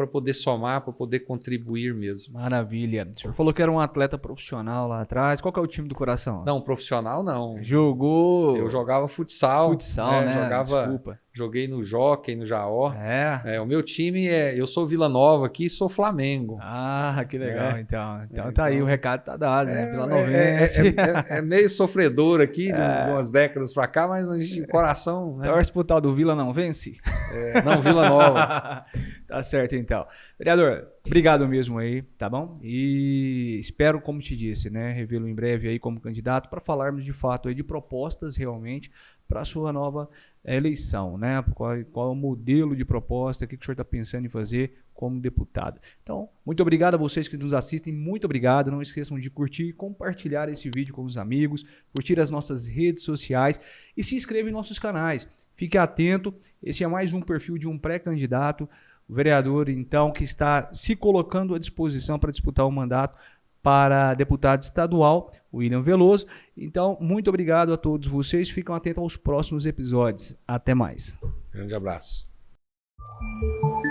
poder somar, para poder contribuir mesmo. Maravilha. O senhor falou que era um atleta profissional lá atrás. Qual que é o time do coração? Não, profissional não. Jogou... Eu jogava futsal. Futsal, né? Desculpa. Joguei no Jockey, no Jaó. O meu time eu sou Vila Nova aqui e sou Flamengo. Ah, que legal, então. Então tá aí, o recado tá dado, né? Vila Novense. É meio sofredor aqui de umas décadas pra cá, mas a gente, o coração... Né? Torce pro tal do Vila não vence? Não, Vila Nova. Tá certo, então. Vereador, obrigado mesmo aí, tá bom? E espero, como te disse, né, revê-lo em breve aí como candidato para falarmos de fato aí de propostas realmente para a sua nova eleição, né? Qual é o modelo de proposta, o que o senhor está pensando em fazer como deputado. Então, muito obrigado a vocês que nos assistem, muito obrigado. Não esqueçam de curtir e compartilhar esse vídeo com os amigos, curtir as nossas redes sociais e se inscrever em nossos canais. Fique atento, esse é mais um perfil de um pré-candidato, o vereador, então, que está se colocando à disposição para disputar o mandato para deputado estadual, William Veloso. Então, muito obrigado a todos vocês. Ficam atentos aos próximos episódios. Até mais. Grande abraço. Valeu.